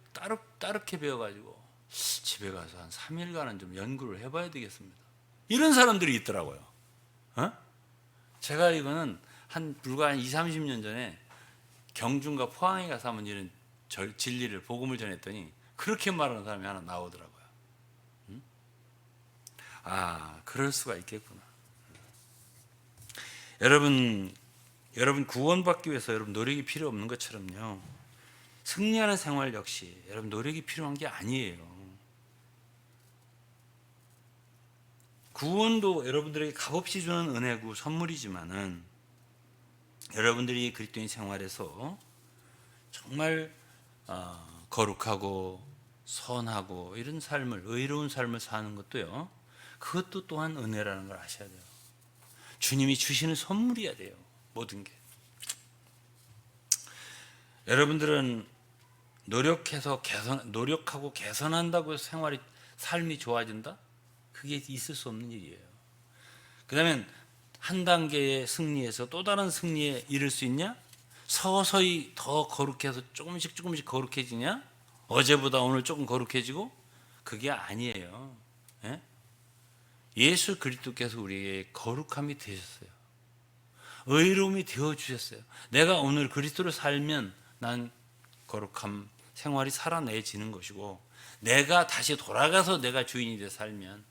따르게 배워가지고 집에 가서 한 3일간은 좀 연구를 해봐야 되겠습니다. 이런 사람들이 있더라고요. 제가 이거는 불과 한 20, 30년 전에 경중과 포항에 가서 한번 이런 진리를 복음을 전했더니 그렇게 말하는 사람이 하나 나오더라고요. 아, 그럴 수가 있겠구나. 여러분 구원받기 위해서 여러분 노력이 필요 없는 것처럼요. 승리하는 생활 역시 여러분 노력이 필요한 게 아니에요. 구원도 여러분들에게 값없이 주는 은혜고 선물이지만은 여러분들이 그리스도인 생활에서 정말 거룩하고 선하고 이런 삶을 의로운 삶을 사는 것도요. 그것도 또한 은혜라는 걸 아셔야 돼요. 주님이 주시는 선물이어야 돼요. 모든 게. 여러분들은 노력하고 개선한다고 삶이 좋아진다? 그게 있을 수 없는 일이에요. 그다음에 한 단계의 승리에서 또 다른 승리에 이를 수 있냐? 서서히 더 거룩해서 조금씩 거룩해지냐? 어제보다 오늘 조금 거룩해지고? 그게 아니에요. 예수 그리스도께서 우리에게 거룩함이 되셨어요. 의로움이 되어주셨어요. 내가 오늘 그리스도를 살면 난 거룩함 생활이 살아내지는 것이고, 내가 다시 돌아가서 내가 주인이 되어 살면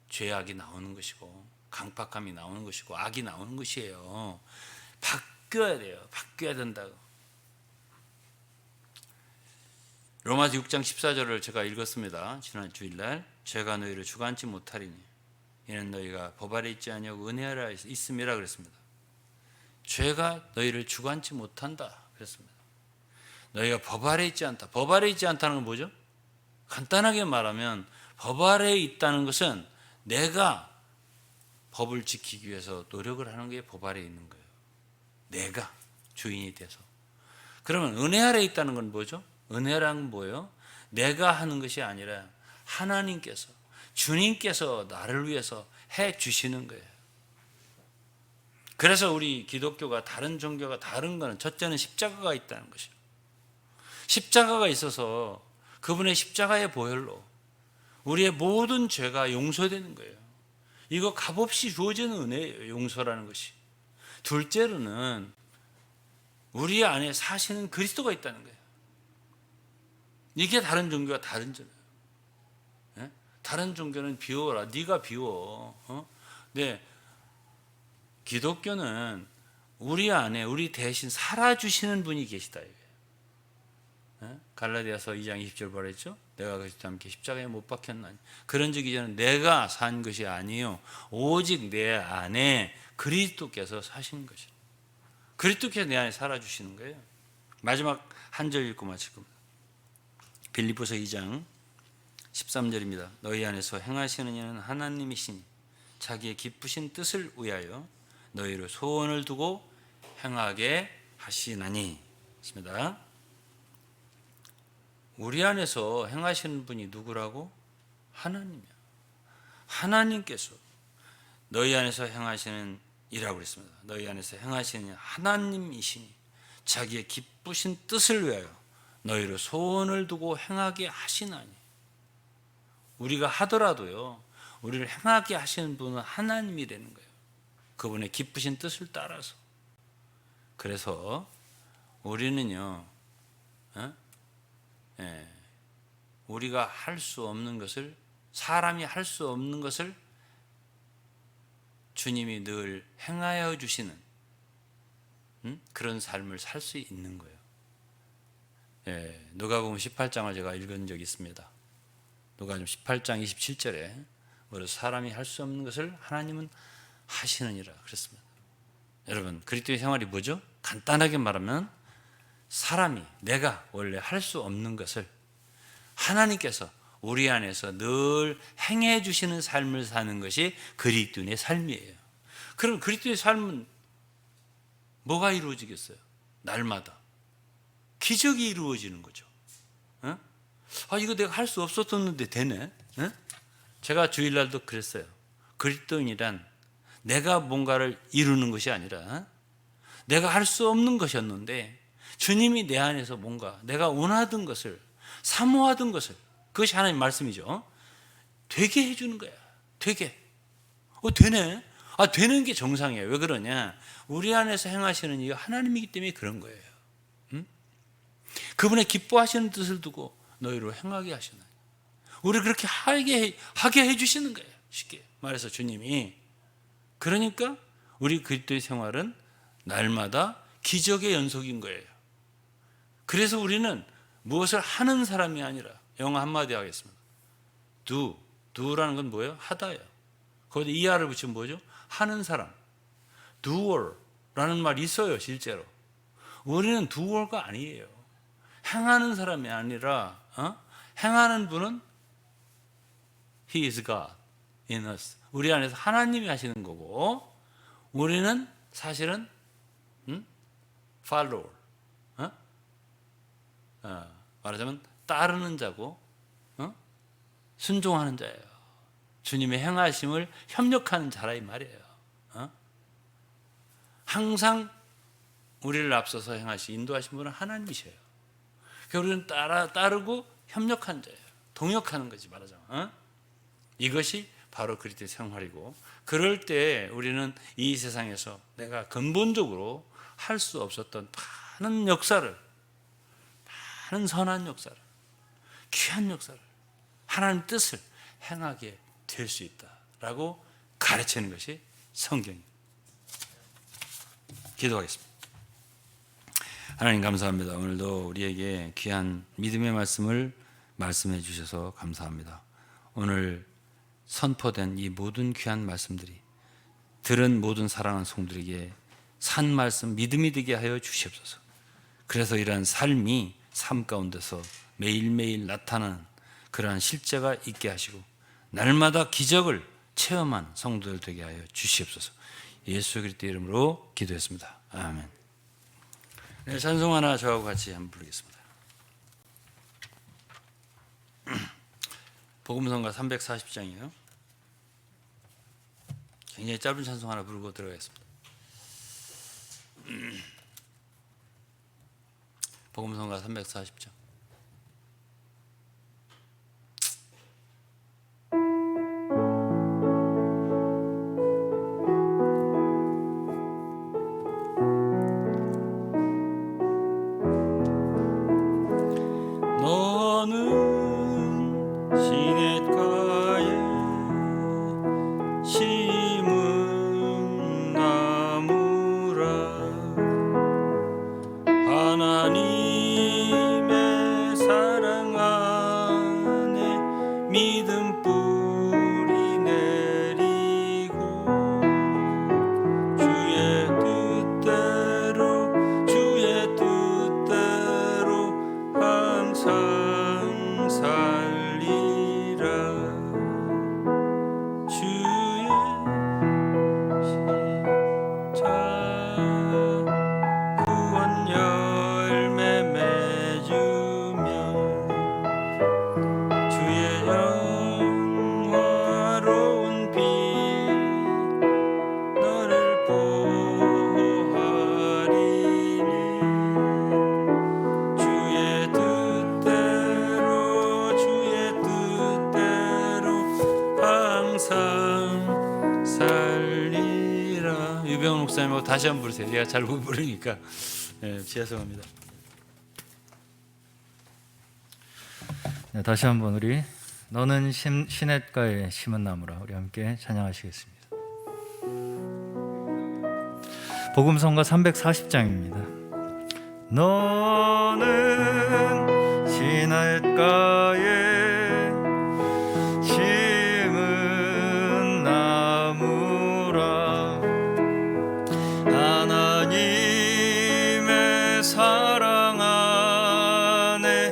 죄악이 나오는 것이고 강팍함이 나오는 것이고 악이 나오는 것이에요. 바뀌어야 돼요. 바뀌어야 된다고. 로마서 6장 14절을 제가 읽었습니다. 지난 주일날. 죄가 너희를 주관치 못하리니 이는 너희가 법 아래 있지 아니하고 은혜 아래 있음이라 그랬습니다. 죄가 너희를 주관치 못한다 그랬습니다. 너희가 법 아래 있지 않다. 법 아래 있지 않다는 건 뭐죠? 간단하게 말하면 법 아래에 있다는 것은 내가 법을 지키기 위해서 노력을 하는 게 법 아래에 있는 거예요. 내가 주인이 돼서. 그러면 은혜 아래에 있다는 건 뭐죠? 은혜란 뭐예요? 내가 하는 것이 아니라 하나님께서, 주님께서 나를 위해서 해 주시는 거예요. 그래서 우리 기독교가 다른 종교가 다른 거는 첫째는 십자가가 있다는 것이에요. 십자가가 있어서 그분의 십자가의 보혈로 우리의 모든 죄가 용서되는 거예요. 이거 값없이 주어지는 은혜예요. 용서라는 것이. 둘째로는 우리 안에 사시는 그리스도가 있다는 거예요. 이게 다른 종교와 다른 점이에요. 다른 종교는 비워라. 네가 비워. 네, 기독교는 우리 안에 우리 대신 살아주시는 분이 계시다. 갈라디아서 2장 20절 뭐라 했죠? 내가 그리스도와 함께 십자가에 못 박혔나니. 그런 적이 저는 내가 산 것이 아니요 오직 내 안에 그리스도께서 사신 것이다. 그리스도께서 내 안에 살아주시는 거예요. 마지막 한 절 읽고 마칠 겁니다. 빌립보서 2장 13절입니다. 너희 안에서 행하시는 이는 하나님이시니 자기의 기쁘신 뜻을 위하여 너희를 소원을 두고 행하게 하시나니. 있습니다. 우리 안에서 행하시는 분이 누구라고? 하나님이야. 하나님께서 너희 안에서 행하시는 이라고 그랬습니다. 너희 안에서 행하시는 하나님이시니 자기의 기쁘신 뜻을 위하여 너희를 소원을 두고 행하게 하시나니. 우리가 하더라도요, 우리를 행하게 하시는 분은 하나님이라는 거예요. 그분의 기쁘신 뜻을 따라서. 그래서 우리는요, 우리가 할 수 없는 것을, 사람이 할 수 없는 것을 주님이 늘 행하여 주시는 그런 삶을 살 수 있는 거예요. 누가복음 18장을 제가 읽은 적이 있습니다. 누가복음 18장 27절에 사람이 할 수 없는 것을 하나님은 하시느니라 그랬습니다. 여러분, 그리스도의 생활이 뭐죠? 간단하게 말하면 사람이, 내가 원래 할 수 없는 것을 하나님께서 우리 안에서 늘 행해 주시는 삶을 사는 것이 그리스도인의 삶이에요. 그럼 그리스도의 삶은 뭐가 이루어지겠어요? 날마다 기적이 이루어지는 거죠. 이거 내가 할 수 없었는데 되네. 제가 주일날도 그랬어요. 그리스도인이란 내가 뭔가를 이루는 것이 아니라 내가 할 수 없는 것이었는데 주님이 내 안에서 뭔가 내가 원하던 것을, 사모하던 것을, 그것이 하나님 말씀이죠, 되게 해주는 거야. 되게. 되네. 되는 게 정상이에요. 왜 그러냐? 우리 안에서 행하시는 이 하나님이기 때문에 그런 거예요. 그분의 기뻐하시는 뜻을 두고 너희로 행하게 하시나니, 우리 그렇게 하게 해주시는 거예요. 쉽게 말해서 주님이. 그러니까 우리 그리스도의 생활은 날마다 기적의 연속인 거예요. 그래서 우리는 무엇을 하는 사람이 아니라, 영어 한마디 하겠습니다. do라는 건 뭐예요? 하다예요. 거기다 ER을 붙이면 뭐죠? 하는 사람. doer라는 말이 있어요. 실제로 우리는 doer가 아니에요. 행하는 사람이 아니라 행하는 분은 He is God in us. 우리 안에서 하나님이 하시는 거고, 우리는 사실은 follower, 말하자면 따르는 자고 순종하는 자예요. 주님의 행하심을 협력하는 자라 이 말이에요. 항상 우리를 앞서서 인도하신 분은 하나님이셔요. 우리는 따르고 협력하는 자예요. 동역하는 거지 말하자면. 이것이 바로 그리스도의 생활이고, 그럴 때 우리는 이 세상에서 내가 근본적으로 할 수 없었던 많은 역사를, 많은 선한 역사를, 귀한 역사를, 하나님 뜻을 행하게 될 수 있다라고 가르치는 것이 성경입니다. 기도하겠습니다. 하나님 감사합니다. 오늘도 우리에게 귀한 믿음의 말씀을 말씀해 주셔서 감사합니다. 오늘 선포된 이 모든 귀한 말씀들이 들은 모든 사랑하는 성들에게 산 말씀, 믿음이 되게 하여 주시옵소서. 그래서 이러한 삶이 삶 가운데서 매일매일 나타나는 그러한 실제가 있게 하시고 날마다 기적을 체험한 성도들 되게 하여 주시옵소서. 예수 그리스도 이름으로 기도했습니다. 아멘. 네, 찬송 하나 저하고 같이 한번 부르겠습니다. 복음성가 340장이에요. 굉장히 짧은 찬송 하나 부르고 들어가겠습니다. 복음성가 340장. 한번 다시 한번 부르세요. 제가 잘 못 부르니까. 죄송합니다. 네, 다시 한번 우리 너는 시냇가에 심은 나무라 우리 함께 찬양하시겠습니다. 복음성가 340장입니다. 너는 시냇가에 심은 나무라 하나님의 사랑 안에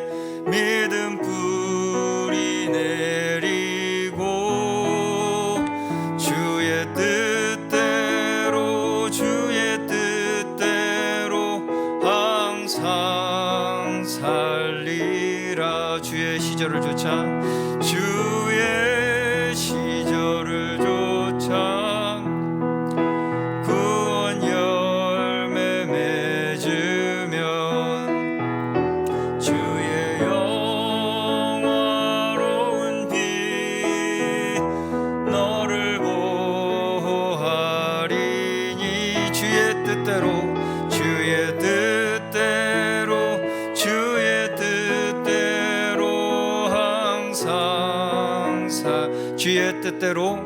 믿음 뿌리 내리고 주의 뜻대로 항상 살리라. 주의 시절을 쫓아 구원 열매 맺으면 주의 영화로운 빛 너를 보호하리니 주의 뜻대로 항상 주의 뜻대로